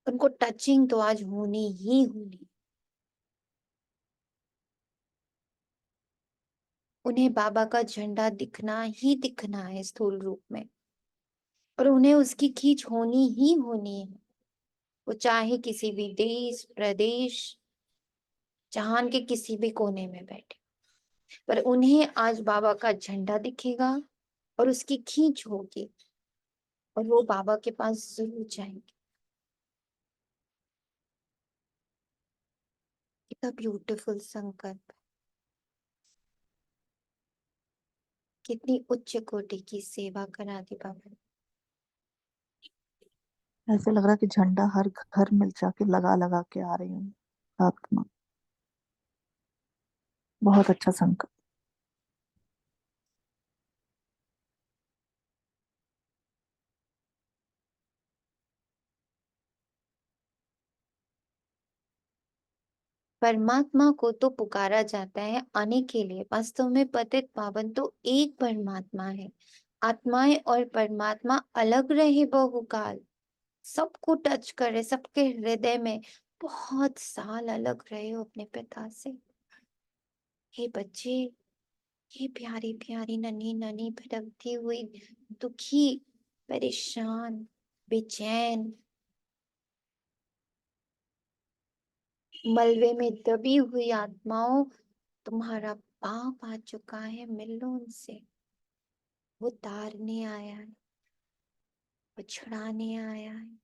उनको टचिंग तो आज होनी ही होनी। उन्हें बाबा का झंडा दिखना ही दिखना है स्थूल रूप में, और उन्हें उसकी खींच होनी ही होनी है। वो चाहे किसी भी देश प्रदेश जहान के किसी भी कोने में बैठे, पर उन्हें आज बाबा का झंडा दिखेगा और उसकी खींच होगी और वो बाबा के पास जरूर जाएंगे। कितना ब्यूटीफुल संकल्प, कितनी उच्च कोटि की सेवा करा दी बाबा ने। ऐसे लग रहा है कि झंडा हर घर में जाके लगा लगा के आ रही हूँ आत्मा। बहुत अच्छा संकल्प। परमात्मा को तो पुकारा जाता है आने के लिए, वास्तव में पतित पावन तो एक परमात्मा है। आत्माएं और परमात्मा अलग रहे बहुकाल, सबको टच करे, सबके हृदय में बहुत साल अलग रहे हो अपने पिता से। हे बच्चे, हे प्यारी प्यारी नन्ही नन्ही भटकती हुई, दुखी, परेशान, बेचैन, मलबे में दबी हुई आत्माओं, तुम्हारा पाप आ चुका है, मिल लो उनसे। वो तारने आया है, वो छुड़ाने आया है।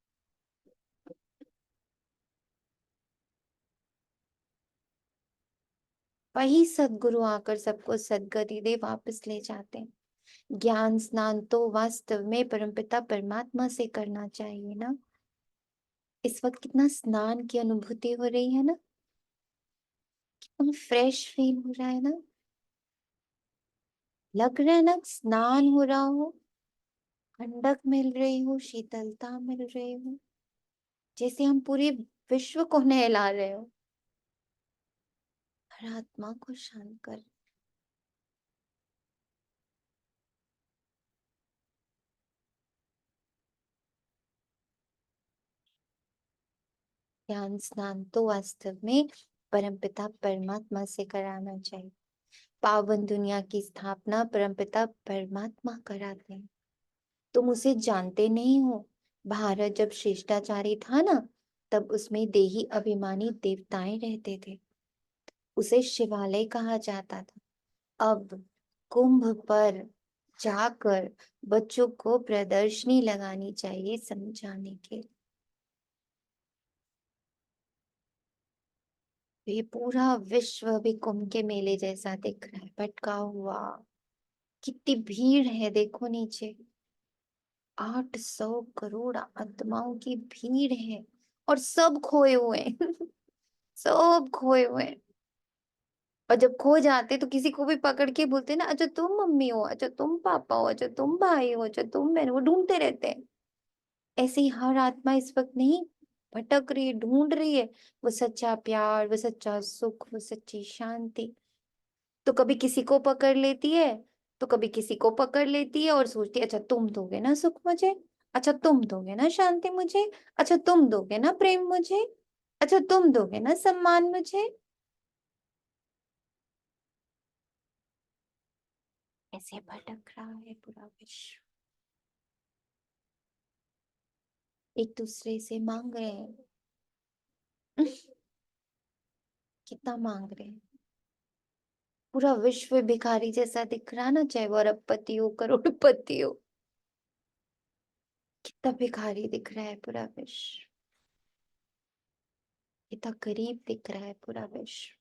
वही सदगुरु आकर सबको सदगति दे वापस ले जाते हैं। ज्ञान स्नान तो वास्तव में परमपिता परमात्मा से करना चाहिए ना। इस वक्त कितना स्नान की अनुभूति हो रही है ना, कितना फ्रेश फील हो रहा है ना, लग रहा है ना स्नान हो रहा हो, ठंडक मिल रही हो, शीतलता मिल रही हो, जैसे हम पूरे विश्व को नहला रहे हो, हर आत्मा को शांत कर। ज्ञान स्नान तो वास्तव में परमपिता परमात्मा से कराना चाहिए। पावन दुनिया की स्थापना परमपिता परमात्मा कराते हैं। तुम उसे जानते नहीं हो। भारत जब शिष्टाचारी था ना, तब उसमें देही अभिमानी देवताएं रहते थे। उसे शिवालय कहा जाता था। अब कुंभ पर जाकर बच्चों को प्रदर्शनी लगानी चाहिए समझाने के लिए। ये पूरा विश्व भी कुंभ के मेले जैसा दिख रहा है, भटका हुआ। कितनी भीड़ है देखो नीचे, 800 करोड़ आत्माओं की भीड़ है और सब खोए हुए हैं। सब खोए हुए हैं। और जब खो जाते तो किसी को भी पकड़ के बोलते ना, अच्छा तुम मम्मी हो, अच्छा तुम पापा हो, अच्छा तुम भाई हो, अच्छा तुम बहन, वो ढूंढते रहते हैं। ऐसे ही हर आत्मा इस वक्त नहीं भटक रही है, ढूंढ रही है वो सच्चा प्यार, वो सच्चा सुख, वो सच्ची शांति। तो कभी किसी को पकड़ लेती है, तो कभी किसी को पकड़ लेती है और सोचती है अच्छा तुम दोगे ना सुख मुझे, अच्छा तुम दोगे ना शांति मुझे, अच्छा तुम दोगे ना प्रेम मुझे, अच्छा तुम दोगे ना सम्मान मुझे। ऐसे भटक रहा है पूरा विश्व, एक दूसरे से मांग रहे हैं। कितना मांग रहे हैं। पूरा विश्व भिखारी जैसा दिख रहा ना, चाहे वो अरबपति हो करोड़पति हो, कितना भिखारी दिख रहा है पूरा विश्व, कितना गरीब दिख रहा है पूरा विश्व।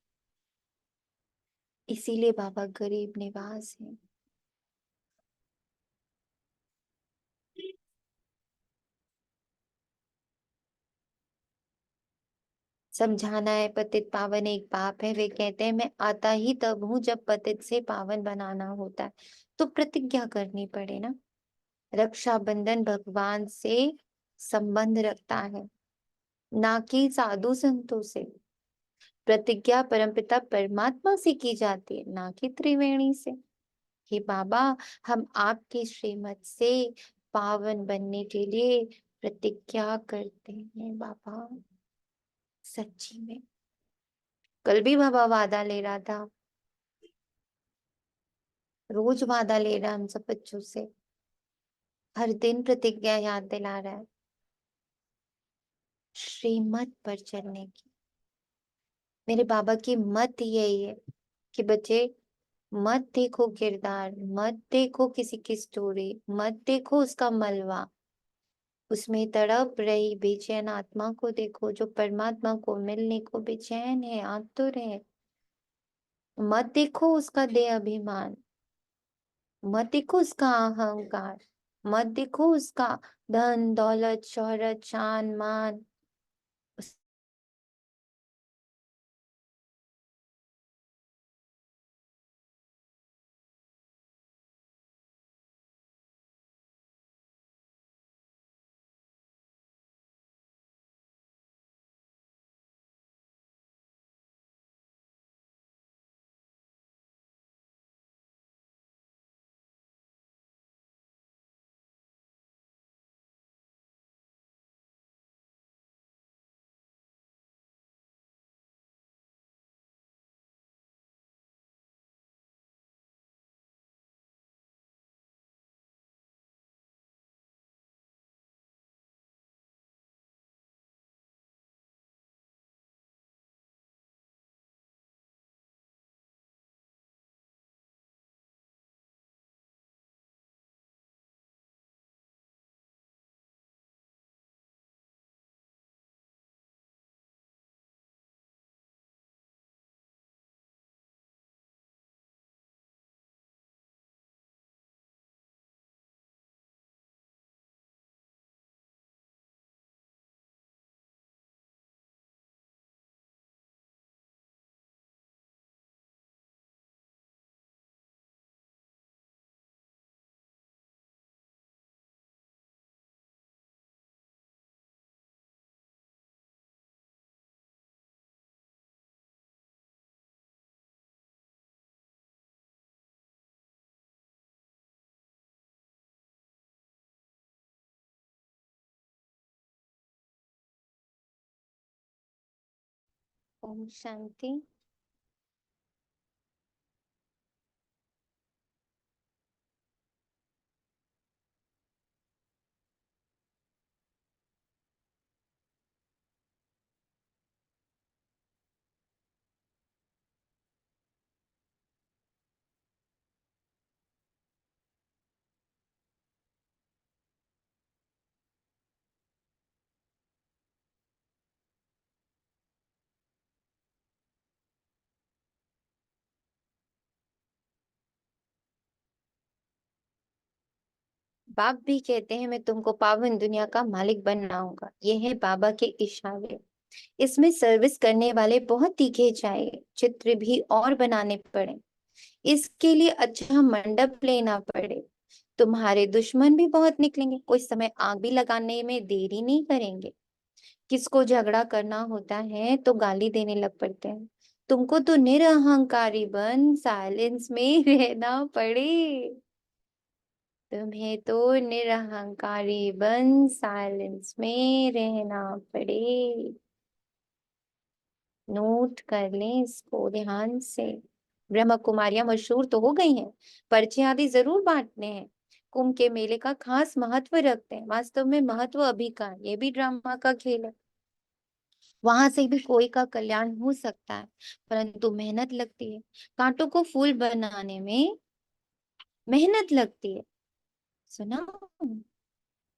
इसीलिए बाबा गरीब निवास है। समझाना है पतित पावन एक बाप है, वे कहते हैं मैं आता ही तब हूं जब पतित से पावन बनाना होता है। तो प्रतिज्ञा करनी पड़े ना। रक्षाबंधन भगवान से संबंध रखता है, ना कि साधु संतों से। प्रतिज्ञा परमपिता परमात्मा से की जाती है, ना कि त्रिवेणी से। हे बाबा, हम आपके श्रीमत से पावन बनने के लिए प्रतिज्ञा करते हैं बाबा। सच्ची में कल भी बाबा वादा ले रहा था, रोज वादा ले रहा है हम सब बच्चों से, हर दिन प्रतिज्ञा याद दिला रहा है श्रीमत पर चलने की। मेरे बाबा की मत यही है कि बच्चे मत देखो किरदार, मत देखो किसी की स्टोरी, मत देखो उसका मलबा, उसमें तड़प रही बेचैन आत्मा को देखो जो परमात्मा को मिलने को बेचैन है, आतुर है। मत देखो उसका देह अभिमान, मत देखो उसका अहंकार, मत देखो उसका धन दौलत शोहरत शान मान। ओम शांति। बाप भी कहते हैं मैं तुमको पावन दुनिया का मालिक बनाऊंगा। ये है बाबा के इशारे। इसमें सर्विस करने वाले बहुत तीखे चाहिए, चित्र भी और बनाने पड़े, इसके लिए अच्छा मंडप लेना पड़े। तुम्हारे दुश्मन भी बहुत निकलेंगे, कोई समय आग भी लगाने में देरी नहीं करेंगे। किसको झगड़ा करना होता है तो गाली देने लग पड़ते हैं। तुमको तो निरहंकारी बन साइलेंस में रहना पड़े। तुम्हें तो निरहंकारी बन साइलेंस में रहना पड़े। नोट कर लें इसको ध्यान से। ब्रह्म कुमारियां मशहूर तो हो गई हैं, पर्चे आदि जरूर बांटने हैं। कुंभ के मेले का खास महत्व रखते हैं। वास्तव में महत्व अभी का है, ये भी ड्रामा का खेल है। वहां से भी कोई का कल्याण हो सकता है, परंतु मेहनत लगती है। कांटों को फूल बनाने में मेहनत लगती है। सुना?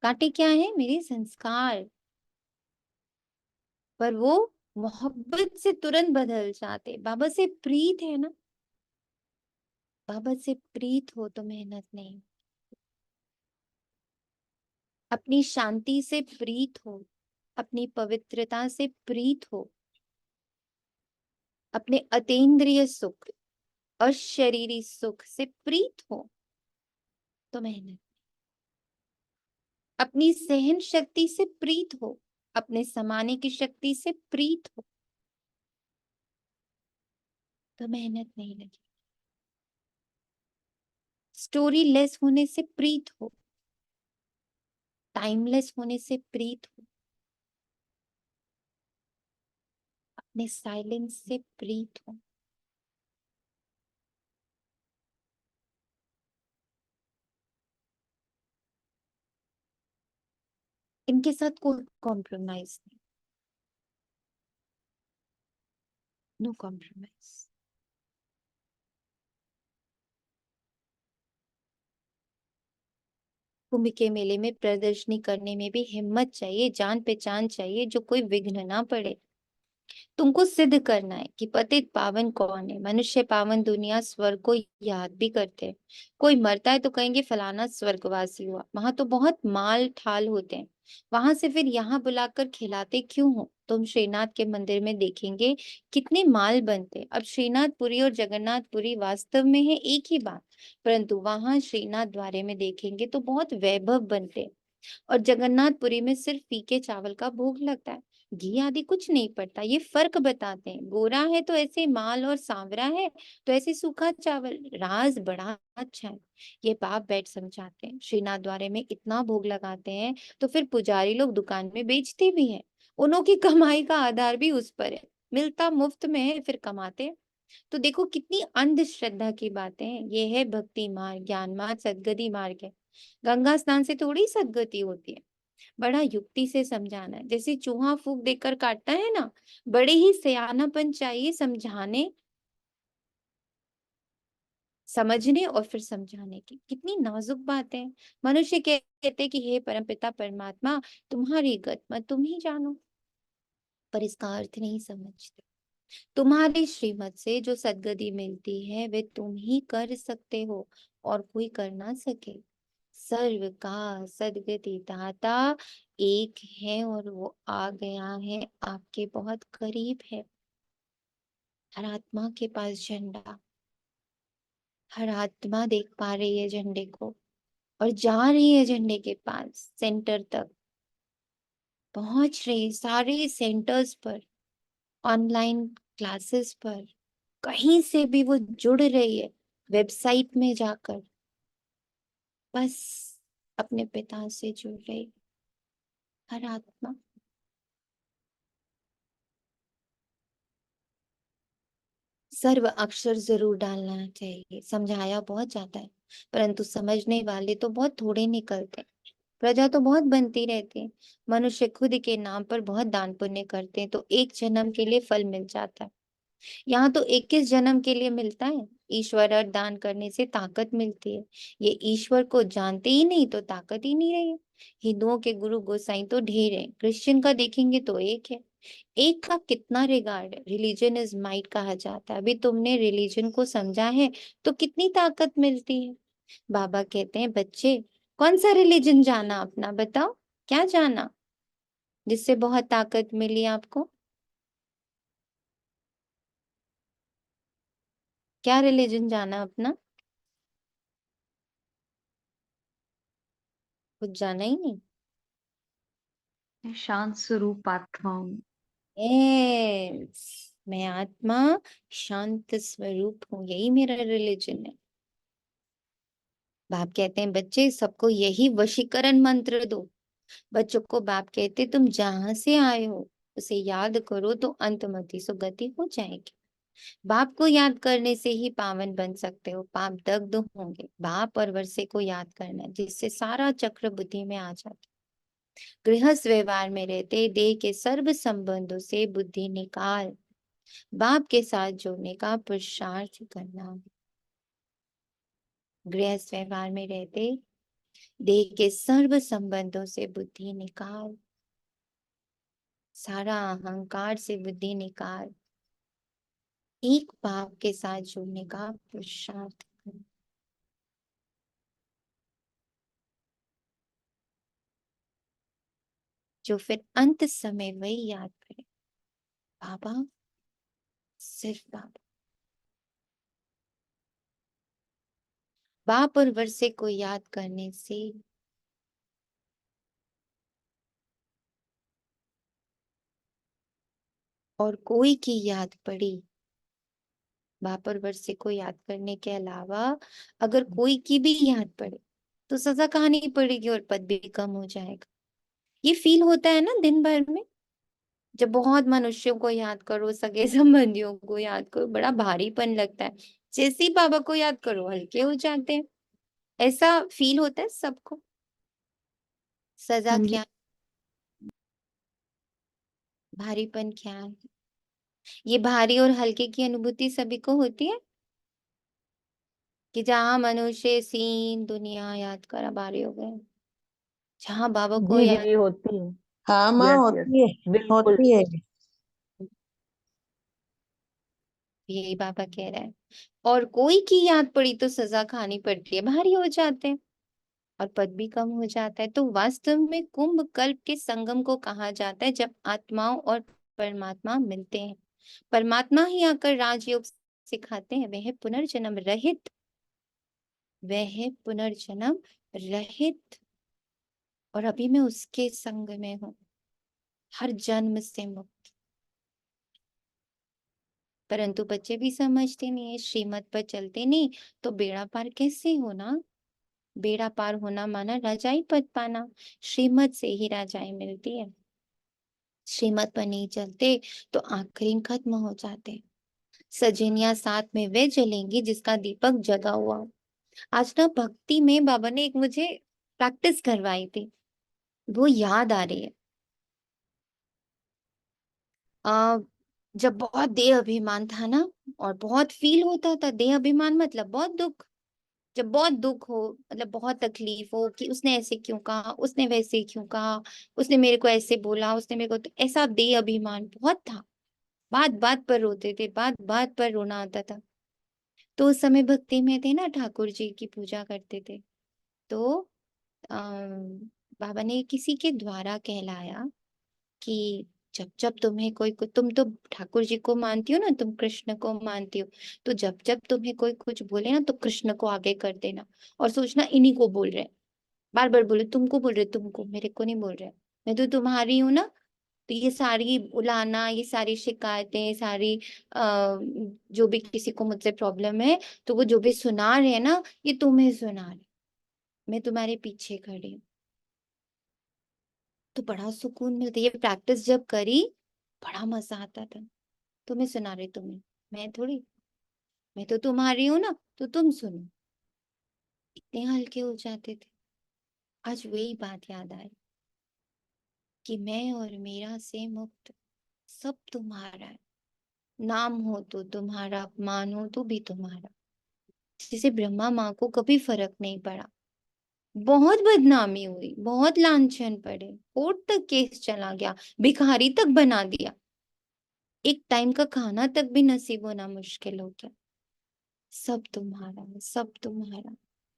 कांटे क्या है? मेरे संस्कार। पर वो मोहब्बत से तुरंत बदल जाते। बाबा से प्रीत है ना, बाबा से प्रीत हो तो मेहनत नहीं। अपनी शांति से प्रीत हो, अपनी पवित्रता से प्रीत हो, अपने अतीन्द्रिय सुख और शरीरी सुख से प्रीत हो तो मेहनत। अपनी सहन शक्ति से प्रीत हो, अपने समाने की शक्ति से प्रीत हो तो मेहनत नहीं लगी। स्टोरी लेस होने से प्रीत हो, टाइमलेस होने से प्रीत हो, अपने साइलेंस से प्रीत हो। इनके साथ कोई कॉम्प्रोमाइज नहीं, नो कॉम्प्रोमाइज। कुंभ के मेले में प्रदर्शनी करने में भी हिम्मत चाहिए, जान पहचान चाहिए, जो कोई विघ्न ना पड़े। तुमको सिद्ध करना है कि पतित पावन कौन है। मनुष्य पावन दुनिया स्वर्ग को याद भी करते हैं। कोई मरता है तो कहेंगे फलाना स्वर्गवासी हुआ। वहां तो बहुत माल ठाल होते हैं, वहां से फिर यहाँ बुलाकर खिलाते क्यों हो? तुम श्रीनाथ के मंदिर में देखेंगे कितने माल बनते। अब श्रीनाथपुरी और जगन्नाथपुरी वास्तव में है एक ही बात, परंतु वहां श्रीनाथ द्वारे में देखेंगे तो बहुत वैभव बनते और जगन्नाथपुरी में सिर्फ फीके चावल का भोग लगता है, घी आदि कुछ नहीं पड़ता। ये फर्क बताते हैं। गोरा है तो ऐसे माल और सांवरा है तो ऐसे सूखा चावल। राज बड़ा अच्छा है, ये बाप बैठ समझाते हैं। श्रीनाथ द्वारे में इतना भोग लगाते हैं तो फिर पुजारी लोग दुकान में बेचते भी हैं। उन्हों की कमाई का आधार भी उस पर है। मिलता मुफ्त में है फिर कमाते हैं। तो देखो कितनी अंधश्रद्धा की बातें हैं। ये है भक्ति मार्ग, ज्ञान मार्ग, सदगति मार्ग है। गंगा स्नान से थोड़ी सदगति होती है। बड़ा युक्ति से समझाना है। जैसे चूहा फूंक देकर काटता है ना, बड़े ही सयानापन चाहिए समझाने, समझने और फिर समझाने की। कितनी नाजुक बातें हैं। मनुष्य कहते कि हे परमपिता परमात्मा, तुम्हारी गति तुम ही जानो, पर इसका अर्थ नहीं समझते। तुम्हारी श्रीमत से जो सदगति मिलती है वे तुम ही कर सकते हो, और कोई कर ना सके। सर्व का सदगति दाता एक है और वो आ गया है, आपके बहुत करीब है। हर आत्मा के पास झंडा, हर आत्मा देख पा रही है झंडे को और जा रही है झंडे के पास। सेंटर तक पहुंच रही, सारे सेंटर्स पर, ऑनलाइन क्लासेस पर, कहीं से भी वो जुड़ रही है। वेबसाइट में जाकर बस अपने पिता से जुड़ रही हर आत्मा। सर्व अक्षर जरूर डालना चाहिए। समझाया बहुत जाता है, परंतु समझने वाले तो बहुत थोड़े निकलते हैं। प्रजा तो बहुत बनती रहती है। मनुष्य खुद के नाम पर बहुत दान पुण्य करते हैं तो एक जन्म के लिए फल मिल जाता है। यहाँ तो 21 जन्म के लिए मिलता है। ईश्वर अर्थ दान करने से ताकत मिलती है। ये ईश्वर को जानते ही नहीं तो ताकत ही नहीं रही। हिंदुओं के गुरु गोसाई तो ढेर है, क्रिश्चियन का देखेंगे तो एक है। एक का कितना रिगार्ड है। रिलीजन इज माइट कहा जाता है। अभी तुमने रिलीजन को समझा है तो कितनी ताकत मिलती है। बाबा कहते हैं बच्चे, कौन सा रिलीजन जाना अपना, बताओ क्या जाना जिससे बहुत ताकत मिली आपको? क्या रिलीजन जाना अपना? कुछ जाना ही नहीं। शांत स्वरूप आत्मा हूँ। यस, मैं आत्मा शांत स्वरूप हूँ, यही मेरा रिलीजन है। बाप कहते हैं बच्चे सबको यही वशीकरण मंत्र दो। बच्चों को बाप कहते तुम जहां से आए हो उसे याद करो तो अंतमति सुगति हो जाएगी। बाप को याद करने से ही पावन बन सकते हो। पाप दग्ध होंगे। बाप और वर्षे को याद करना जिससे सारा चक्र बुद्धि में आ जाता। गृहस्थ व्यवहार में रहते देह के सर्व संबंधों से बुद्धि निकाल बाप के साथ जोड़ने का पुरुषार्थ करना। गृहस्थ व्यवहार में रहते देह के सर्व संबंधों से बुद्धि निकाल, सारा अहंकार से बुद्धि निकाल, एक बाप के साथ जुड़ने का पुरुषार्थ करना। जो फिर अंत समय वही याद करे, बाबा, सिर्फ बाबा। बाप और वर्षे को याद करने से और कोई की याद पड़ी, बाप और वर्षे को याद करने के अलावा अगर कोई की भी याद पड़े तो सजा कहानी पड़ेगी और पद भी कम हो जाएगा। ये फील होता है ना दिन भर में, जब बहुत मनुष्यों को याद करो, सगे संबंधियों को याद करो, बड़ा भारीपन लगता है। जैसे ही बाबा को याद करो हल्के हो जाते हैं। ऐसा फील होता है सबको। सजा हाँ जी। क्या, भारीपन क्या है? ये भारी और हल्के की अनुभूति सभी को होती है कि जहां मनुष्य सीन दुनिया याद करा भारी हो गए, जहां बाबा को जी याद। जी होती है। हाँ माँ, यस यस, होती है, बिल्कुल। होती है। यही बाबा कह रहा है। और कोई की याद पड़ी तो सजा खानी पड़ती है, भारी हो जाते हैं और पद भी कम हो जाता है। तो वास्तव में कुंभ कल्प के संगम को कहा जाता है जब आत्माओं और परमात्मा मिलते हैं। परमात्मा ही आकर राजयोग सिखाते हैं। वह पुनर्जन्म रहित, वह पुनर्जन्म रहित, और अभी मैं उसके संग में हूँ, हर जन्म से मुक्त। परंतु बच्चे भी समझते नहीं है, श्रीमत पर चलते नहीं तो बेड़ा पार कैसे होना। बेड़ा पार होना माना राजाई पद पाना। श्रीमत से ही राजाई मिलती है। श्रीमत पर नहीं चलते तो आखिरी खत्म हो जाते। सजनिया साथ में वे जलेंगी जिसका दीपक जगा हुआ। आज ना भक्ति में बाबा ने एक मुझे प्रैक्टिस करवाई थी, वो याद आ रही है। आ, जब बहुत देह अभिमान था ना, और बहुत फील होता था देह अभिमान मतलब बहुत दुख। जब बहुत दुख हो, मतलब बहुत तकलीफ हो कि उसने ऐसे क्यों कहा, उसने वैसे क्यों कहा, उसने मेरे को ऐसे बोला, उसने मेरे को, तो ऐसा देह अभिमान बहुत था। बात बात पर रोते थे, बात बात पर रोना आता था। तो उस समय भक्ति में थे ना, ठाकुर जी की पूजा करते थे। तो बाबा ने किसी के द्वारा कहलाया कि जब जब तुम्हें कोई, तुम तो ठाकुर जी को मानती हो ना, तुम कृष्ण को मानती हो, तो जब जब तुम्हें कोई कुछ बोले ना तो कृष्ण को आगे कर देना और सोचना इन्हीं को बोल रहे हैं। बार बार बोले तुमको बोल रहे, तुमको, मेरे को नहीं बोल रहे, मैं तो तुम्हारी हूं ना। तो ये सारी उलाना, ये सारी शिकायतें, सारी जो भी किसी को मुझसे प्रॉब्लम है, तो वो जो भी सुना रहे हैं ना, ये तुम्हें सुना रहे, मैं तुम्हारे पीछे खड़ी हूँ। तो बड़ा सुकून मिलता। ये प्रैक्टिस जब करी बड़ा मजा आता था। तुम्हें सुना रही, तुम्हें, मैं थोड़ी। मैं तो तुम्हारी हूं ना, तो तुम सुनो। इतने हल्के हो जाते थे। आज वही बात याद आई कि मैं और मेरा से मुक्त सब तुम्हारा है। नाम हो तो तुम्हारा, अपमान हो तो भी तुम्हारा। जिसे ब्रह्मा माँ को कभी फर्क नहीं पड़ा। बहुत बदनामी हुई, बहुत लांछन पड़े, कोर्ट तक केस चला गया, भिखारी तक बना दिया, एक टाइम का खाना तक भी नसीब होना मुश्किल हो गया। सब तुम्हारा है, सब तुम्हारा।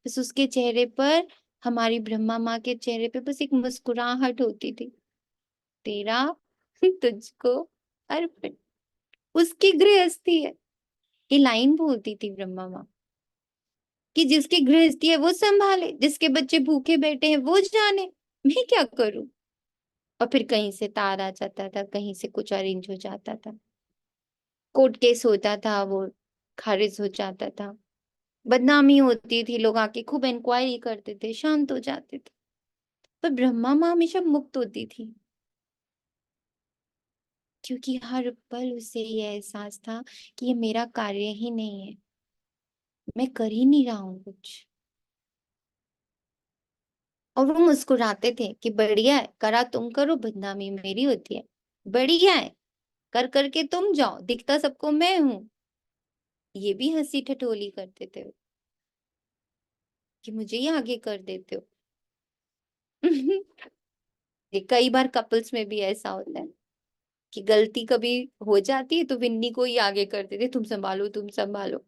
बस उसके चेहरे पर, हमारी ब्रह्मा माँ के चेहरे पे बस एक मुस्कुराहट होती थी। तेरा तुझको अर्पण। उसकी गृहस्थी है। ये लाइन बोलती थी ब्रह्मा माँ कि जिसकी गृहस्थी है वो संभाले, जिसके बच्चे भूखे बैठे हैं वो जाने, मैं क्या करूं। और फिर कहीं से तार आ जाता था, कहीं से कुछ अरेंज हो जाता था, कोर्ट केस होता था, वो खारिज हो जाता था, बदनामी होती थी, लोग आके खूब इंक्वायरी करते थे, शांत हो जाते थे। पर ब्रह्मा माँ हमेशा मुक्त होती थी, क्योंकि हर पल उसे ये एहसास था कि ये मेरा कार्य ही नहीं है, मैं कर ही नहीं रहा हूं कुछ। और वो मुस्कुराते थे कि बढ़िया है, करा तुम करो, बदनामी मेरी होती है, बढ़िया है, कर करके तुम जाओ, दिखता सबको मैं हूं। ये भी हंसी ठिठोली करते थे कि मुझे ही आगे कर देते हो। ये कई बार कपल्स में भी ऐसा होता है कि गलती कभी हो जाती है तो विन्नी को ही आगे कर देते, तुम संभालो, तुम संभालो,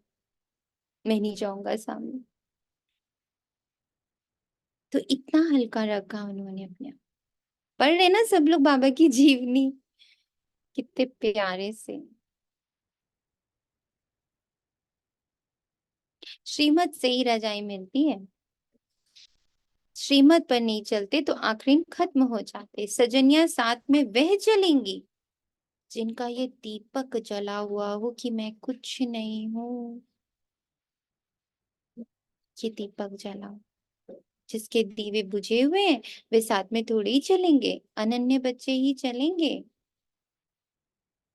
मैं नहीं जाऊंगा सामने। तो इतना हल्का रखा उन्होंने अपने आप। पढ़ रहे ना सब लोग बाबा की जीवनी, कितने प्यारे से। श्रीमत से ही रजाई मिलती है, श्रीमत पर नहीं चलते तो आखिरी खत्म हो जाते। सजनिया साथ में वह चलेंगी जिनका ये दीपक जला हुआ हो कि मैं कुछ नहीं हूँ। ये दीपक जला, जिसके दीवे बुझे हुए हैं, वे साथ में थोड़े ही चलेंगे, अनन्य बच्चे ही चलेंगे।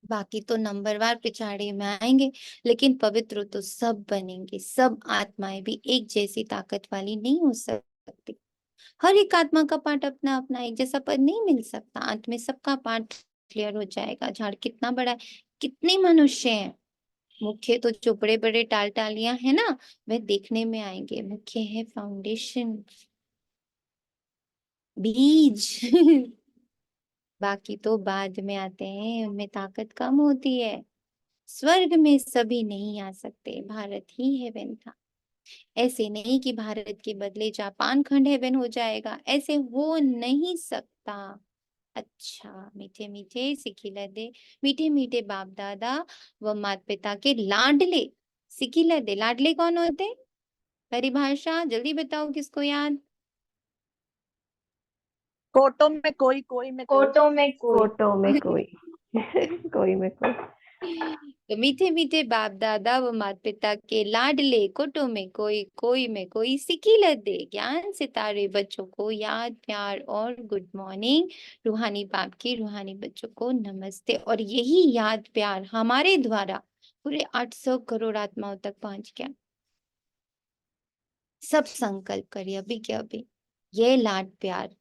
बाकी तो नंबरवार पिछाड़े में आएंगे, लेकिन पवित्र तो सब बनेंगे। सब आत्माएं भी एक जैसी ताकत वाली नहीं हो सकती। हर एक आत्मा का पार्ट अपना अपना, एक जैसा पद नहीं मिल सकता। अंत में सबका पार्ट क्लियर हो जाएगा। झाड़ कितना बड़ा है, कितने मनुष्य हैं। मुख्य तो जो बड़े बड़े टाल टालियां है ना, वह देखने में आएंगे। मुख्य है फाउंडेशन, बीज। बाकी तो बाद में आते हैं, उनमें ताकत कम होती है। स्वर्ग में सभी नहीं आ सकते, भारत ही हेवन था। ऐसे नहीं कि भारत के बदले जापान खंड हेवन हो जाएगा, ऐसे हो नहीं सकता। अच्छा मीठे मीठे सिखिला दे, मीठे मीठे बाप दादा व माता पिता के लाडले। सिखिला दे, लाडले कौन होते? परिभाषा जल्दी बताओ, किसको याद? कोटों में कोई, कोई में कोई। कोटों में कोई। कोटों में कोई। कोई में कोई। तो मीठे मीठे बाप दादा व माता पिता के लाडले, कोटों में कोई, कोई में कोई। सिखिला दे ज्ञान सितारे बच्चों को याद प्यार और गुड मॉर्निंग। रूहानी बाप की रूहानी बच्चों को नमस्ते। और यही याद प्यार हमारे द्वारा पूरे 800 करोड़ आत्माओं तक पहुंच गया। सब संकल्प करिए अभी के अभी, ये लाड प्यार,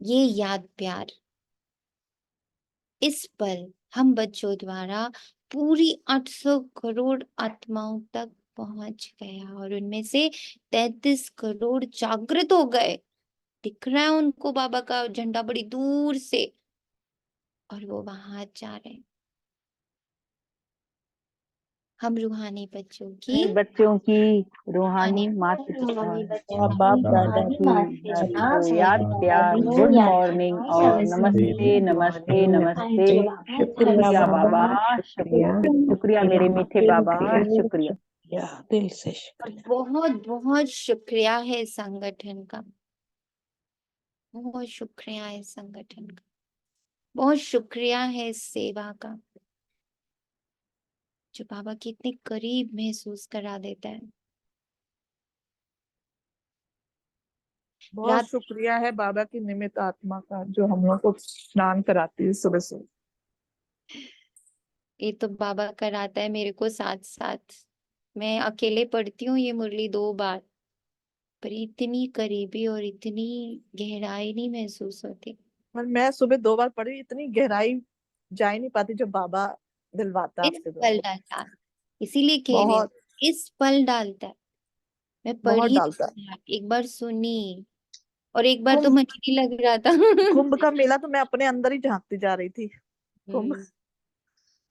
ये याद प्यार इस पल हम बच्चों द्वारा पूरी 800 करोड़ आत्माओं तक पहुंच गया। और उनमें से 33 करोड़ जागृत हो गए। दिख रहा है उनको बाबा का झंडा बड़ी दूर से, और वो वहां जा रहे हैं। हम रूहानी बच्चों की बच्चों की रूहानी रूहानी माता पिता रूहानी बच्चों बाप की दादा रूहानी की माता याद पिता को याद प्यार, को गुड याद मॉर्निंग प्यार, और नमस्ते। नमस्ते नमस्ते थैंक नमस्ते। यू बाबा, शुक्रिया बाबा, शुक्रिया, शुक्रिया मेरे मीठे बाबा, शुक्रिया। शुक्रिया, दिल से और शुक्रिया। बहुत बहुत शुक्रिया है संगठन का, बहुत शुक्रिया है संगठन का, बहुत शुक्रिया है सेवा का, जो बाबा के इतने करीब महसूस करा देता है। बहुत रात शुक्रिया है बाबा की निमित्त आत्मा का, जो हम लोग को स्नान कराती है सुबह सुबह। ये तो बाबा कराता है मेरे को साथ साथ। मैं अकेले पढ़ती हूँ ये मुरली 2 बार, पर इतनी करीबी और इतनी गहराई नहीं महसूस होती। और मैं सुबह 2 बार पढ़ी, इतनी गहराई जा ही नहीं पाती जो बाबा दिलवाता है इस आपके पल द्वारा। डालता है, इसीलिए कह रही हूँ, बहुत इस पल डालता है। मैं बहुत पढ़ी डालता है। 2 बार, एक बार सुनी और एक बार तो कुंभ मन ही नहीं लग रहा था। कुंभ का मेला तो मैं अपने अंदर ही झांकती जा रही थी। कुंभ हम्म,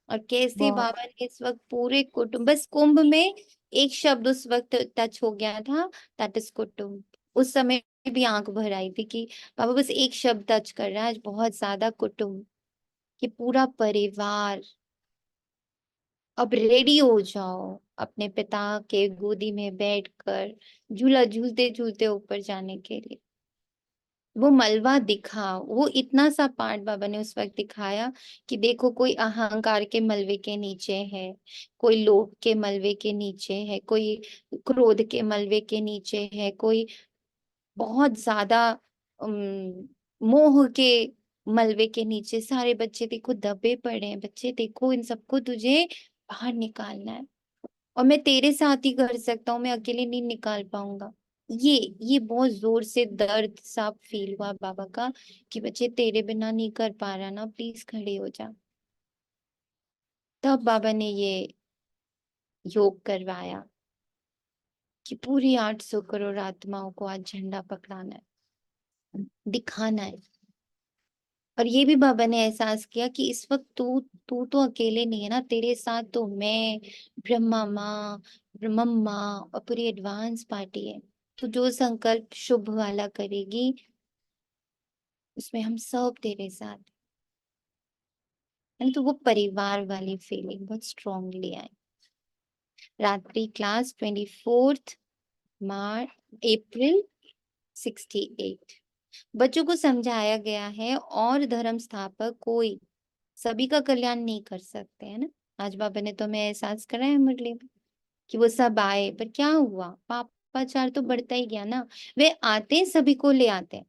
और कैसे बहुत। बाबा ने इस वक्त पूरे कुटुंब, बस कुंभ में एक शब्द उस वक्त टच हो गया था, दैट इज कुटुंब। उस समय भी आंख भर आई थी कि बाबा बस एक शब्द टच कर रहा है आज, बहुत ज्यादा कुटुंब, कि पूरा परिवार अब रेडी हो जाओ अपने पिता के गोदी में बैठकर झूला झूलते झूलते ऊपर जाने के लिए। वो मलबा दिखा, वो इतना सा पार्ट बाबा ने उस वक्त दिखाया कि देखो कोई अहंकार के मलबे के नीचे है, कोई लोभ के मलबे के नीचे है, कोई क्रोध के मलबे के नीचे है, कोई बहुत ज्यादा मोह के मलबे के नीचे। सारे बच्चे देखो दबे पड़े हैं, बच्चे देखो इन सबको तुझे बाहर निकालना है, और मैं तेरे साथ ही कर सकता हूँ, मैं अकेले नहीं निकाल पाऊंगा। ये बहुत जोर से दर्द सा फील हुआ बाबा का, कि बच्चे तेरे बिना नहीं कर पा रहा ना, प्लीज खड़े हो जा। तब बाबा ने ये योग करवाया कि पूरी 800 करोड़ आत्माओं को आज झंडा पकड़ाना है, दिखाना है। और ये भी बाबा ने एहसास किया कि इस वक्त तू तू तो अकेले नहीं है ना, तेरे साथ तो मैं, ब्रह्मा माँ, ब्रह्मम्मा और पूरी एडवांस पार्टी है। तो जो संकल्प शुभ वाला करेगी उसमें हम सब तेरे साथ है। तो वो परिवार वाली फीलिंग बहुत स्ट्रांगली आई। रात्रि क्लास 24 मार्च अप्रैल 68। बच्चों को समझाया गया है और धर्म स्थापक कोई सभी का कल्याण नहीं कर सकते, है ना। आज बाबा ने तो हमें एहसास कराया मुरली में कि वो सब आए, पर क्या हुआ, पापाचार तो बढ़ता ही गया ना। वे आते हैं, सभी को ले आते हैं,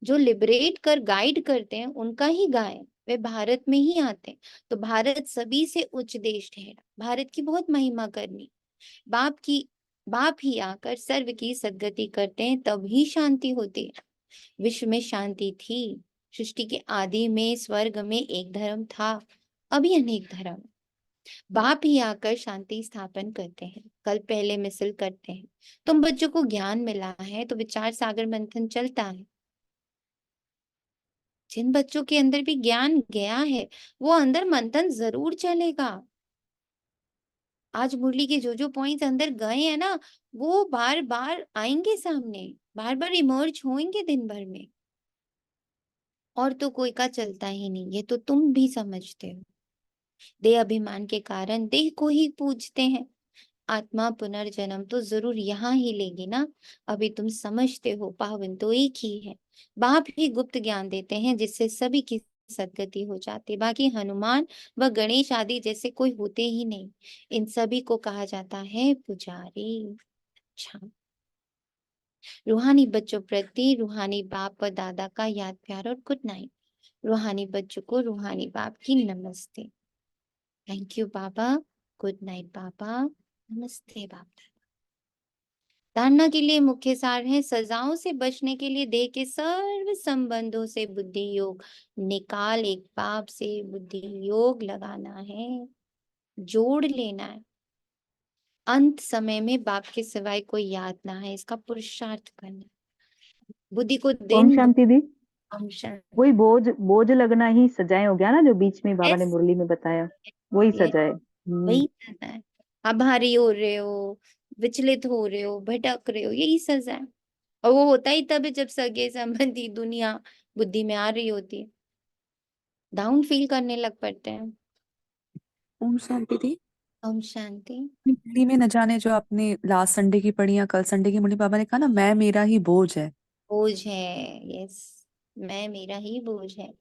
जो लिबरेट कर गाइड करते हैं उनका ही गाय, वे भारत में ही आते हैं। तो भारत सभी से उच्च देश ठहरा, भारत की बहुत महिमा करनी। बाप ही आकर सर्व की सद्गति करते हैं, तभी शांति होती है। विश्व में शांति थी, सृष्टि के आदि में स्वर्ग में एक धर्म था, अभी अनेक धर्म। बाप ही आकर शांति स्थापन करते हैं, कल पहले मिसल करते हैं। तुम बच्चों को ज्ञान मिला है तो विचार सागर मंथन चलता है। जिन बच्चों के अंदर भी ज्ञान गया है वो अंदर मंथन जरूर चलेगा। आज मुरली के जो जो पॉइंट्स अंदर गए हैं ना, वो बार बार आएंगे सामने, बार बार इमर्ज होंगे दिन भर में। और तो कोई का चलता ही नहीं, ये तो तुम भी समझते हो। देह अभिमान के कारण देह को ही पूजते हैं, आत्मा पुनर्जन्म तो जरूर यहाँ ही लेगी ना। अभी तुम समझते हो पावन तो एक ही है। बाप ही गुप्त ज्ञान देते हैं जिससे सभी की सदगति हो जाती, बाकी हनुमान व गणेश आदि जैसे कोई होते ही नहीं। इन सभी को कहा जाता है पुजारी। अच्छा, रूहानी बच्चों प्रति रूहानी बाप व दादा का याद प्यार और गुड नाइट। रूहानी बच्चों को रूहानी बाप की नमस्ते। Thank you Baba, good night Baba, नमस्ते बाबा। धारणा के लिए मुख्य सार है, सजाओं से बचने के लिए देह के सर्व संबंधों से बुद्धि योग निकाल, एक बाप से बुद्धि योग लगाना है, जोड़ लेना है। अंत समय में बाप के सिवाय कोई याद ना है, इसका पुरुषार्थ करना। बुद्धि को ओम दिन शांति दी। फंक्शन। वही बोझ बोझ लगना ही सजाएं हो गया ना, जो बीच में बाबा ने यस, मुरली में बताया, वही यस, सजाए। वही सजा है। आप भारी हो रहे हो, विचलित हो रहे हो, भटक रहे हो, यही सजा है। और वो होता ही तब है जब सगे संबंधी दुनिया बुद्धि में आ रही होती है, डाउन फील करने लग पड़ते हैं। ओम शांति दी। ओम शांति। मुरली में न जाने जो आपने लास्ट संडे की पढ़ी या कल संडे की मुरली, बाबा ने कहा ना, मैं मेरा ही बोझ है। बोझ है, यस, मैं मेरा ही बोझ है।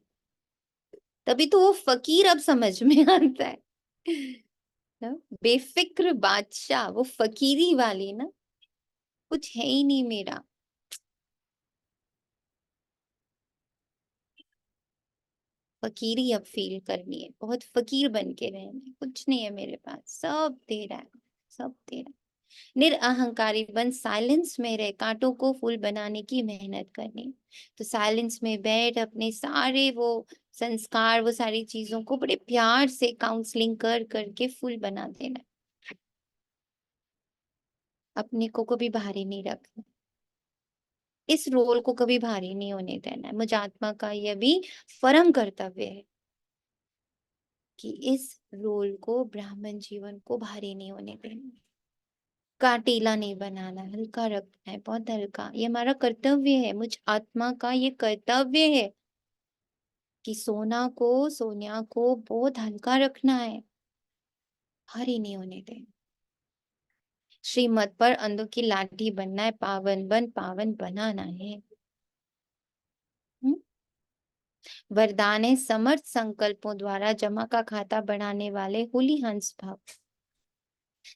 तभी तो वो फकीर अब समझ में आता है ना? बेफिक्र बादशाह, वो फकीरी वाली ना, कुछ है ही नहीं मेरा। फकीरी अब फील करनी है, बहुत फकीर बन के रहना है, कुछ नहीं है मेरे पास, सब तेरा है, सब तेरा। निरअहंकारी बन साइलेंस में रह, कांटों को फूल बनाने की मेहनत करनी। तो साइलेंस में बैठ, अपने सारे वो संस्कार, वो सारी चीजों को बड़े प्यार से काउंसलिंग कर करके फूल बना देना। अपने को कभी भारी नहीं रखना, इस रोल को कभी भारी नहीं होने देना है। मुझ आत्मा का यह भी परम कर्तव्य है कि इस रोल को, ब्राह्मण जीवन को भारी नहीं होने देना, काटीला नहीं बनाना, हल्का रखना है, बहुत हल्का। ये हमारा कर्तव्य है, मुझ आत्मा का ये कर्तव्य है कि सोनिया को बहुत हल्का रखना है, भारी नहीं होने देना। श्रीमत पर अंधों की लाठी बनना है, पावन बनाना है। वरदान है समर्थ संकल्पों द्वारा जमा का खाता बढ़ाने वाले होली हंस भाव।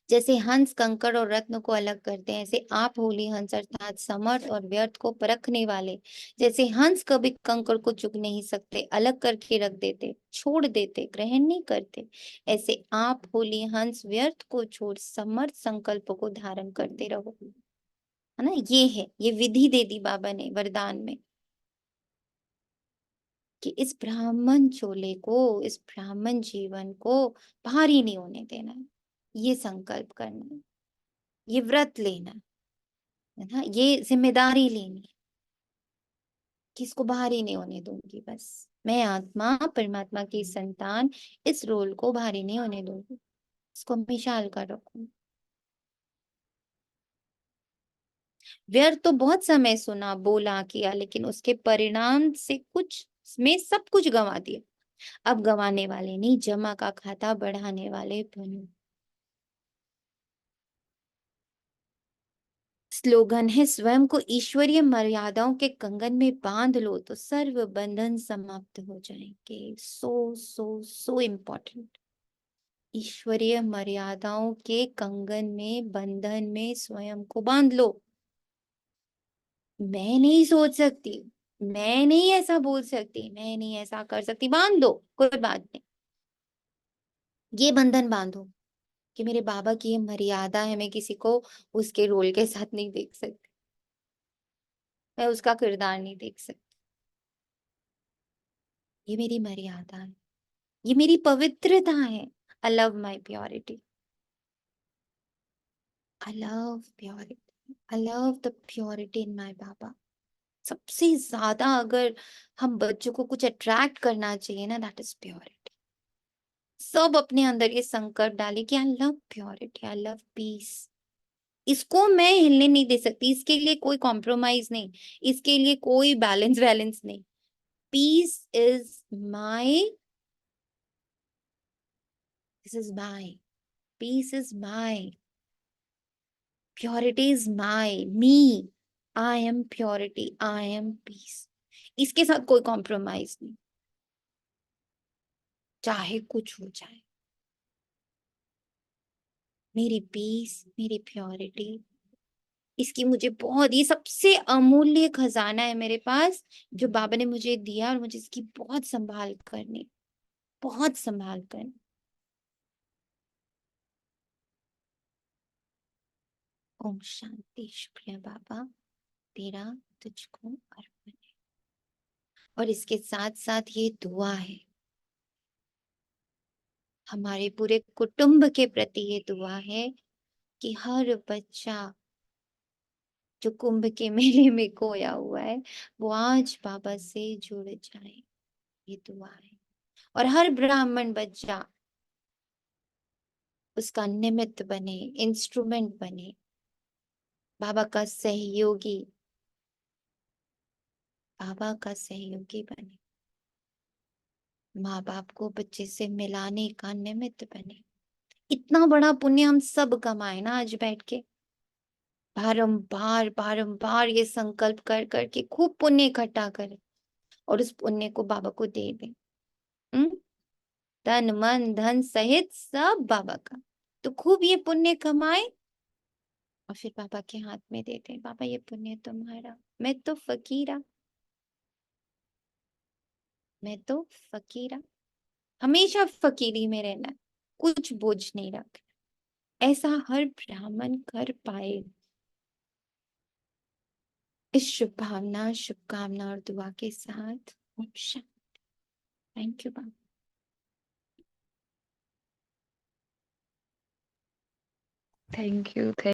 जैसे हंस कंकड़ और रत्न को अलग करते हैं, ऐसे आप होली हंस अर्थात समर्थ और व्यर्थ को परखने वाले। जैसे हंस कभी कंकड़ को चुग नहीं सकते, अलग करके रख देते, छोड़ देते, ग्रहण नहीं करते, ऐसे आप होली हंस व्यर्थ को छोड़ समर्थ संकल्प को धारण करते रहो। है ना, ये है, ये विधि दे दी बाबा ने वरदान में कि इस ब्राह्मण चोले को, इस ब्राह्मण जीवन को भारी नहीं होने देना है। ये संकल्प करना है, ये व्रत लेना है ना, ये जिम्मेदारी लेनी है कि इसको भारी नहीं होने दूंगी। बस मैं आत्मा, परमात्मा की संतान, इस रोल को भारी नहीं होने दूंगी, इसको हमेशा हल्का रखूंगी। व्यर्थ तो बहुत समय सुना, बोला, किया, लेकिन उसके परिणाम से कुछ में सब कुछ गंवा दिया। अब गंवाने वाले नहीं, जमा का खाता बढ़ाने वाले बनो। स्लोगन है, स्वयं को ईश्वरीय मर्यादाओं के कंगन में बांध लो तो सर्व बंधन समाप्त हो जाएंगे। सो सो सो इम्पोर्टेंट। ईश्वरीय मर्यादाओं के कंगन में, बंधन में स्वयं को बांध लो। मैं नहीं सोच सकती, मैं नहीं ऐसा बोल सकती, मैं नहीं ऐसा कर सकती, बांध दो, कोई बात नहीं। ये बंधन बांधो कि मेरे बाबा की ये मर्यादा है, मैं किसी को उसके रोल के साथ नहीं देख सकती, मैं उसका किरदार नहीं देख सकती। ये मेरी मर्यादा है, ये मेरी पवित्रता है। I love my purity, I love purity, I love the purity in my Baba. सबसे ज्यादा अगर हम बच्चों को कुछ अट्रैक्ट करना चाहिए ना, दैट इज प्योरिटी। सब अपने अंदर ये संकल्प डाले कि आई love purity, I love piece. इसको मैं हिलने नहीं दे सकती, इसके लिए कोई कॉम्प्रोमाइज नहीं, इसके लिए कोई बैलेंस वैलेंस नहीं। Peace is my, this is my, peace is my, purity is my, me, I am purity, I am peace. इसके साथ कोई कॉम्प्रोमाइज नहीं, चाहे कुछ हो जाए। मेरी पीस, मेरी प्योरिटी, इसकी मुझे बहुत, ये सबसे अमूल्य खजाना है मेरे पास जो बाबा ने मुझे दिया, और मुझे इसकी बहुत संभाल करनी, बहुत संभाल करनी। ओम शांति। शुक्रिया बाबा, तेरा तुझको अर्पण है। और इसके साथ साथ ये दुआ है, हमारे पूरे कुटुंब के प्रति ये दुआ है कि हर बच्चा जो कुंभ के मेले में खोया हुआ है वो आज बाबा से जुड़ जाए, ये दुआ है। और हर ब्राह्मण बच्चा उसका निमित्त बने, इंस्ट्रूमेंट बने, बाबा का सहयोगी, बाबा का सहयोगी बने, माँ बाप को बच्चे से मिलाने का निमित्त बने। इतना बड़ा पुण्य हम सब कमाए ना आज बैठ के, बारंबार बारंबार ये संकल्प कर करके खूब पुण्य इकट्ठा करें और उस पुण्य को बाबा को दे दें। तन मन धन सहित सब बाबा का। तो खूब ये पुण्य कमाए और फिर बाबा के हाथ में दे दें, बाबा ये पुण्य तुम्हारा, मैं तो फकीरा, मैं तो फकीरा, हमेशा फकीरी में रहना, कुछ बोझ नहीं रखना, ऐसा हर ब्राह्मण कर पाए। इस शुभकामना और दुआ के साथ ओम शांति। Thank you Baba. Thank you.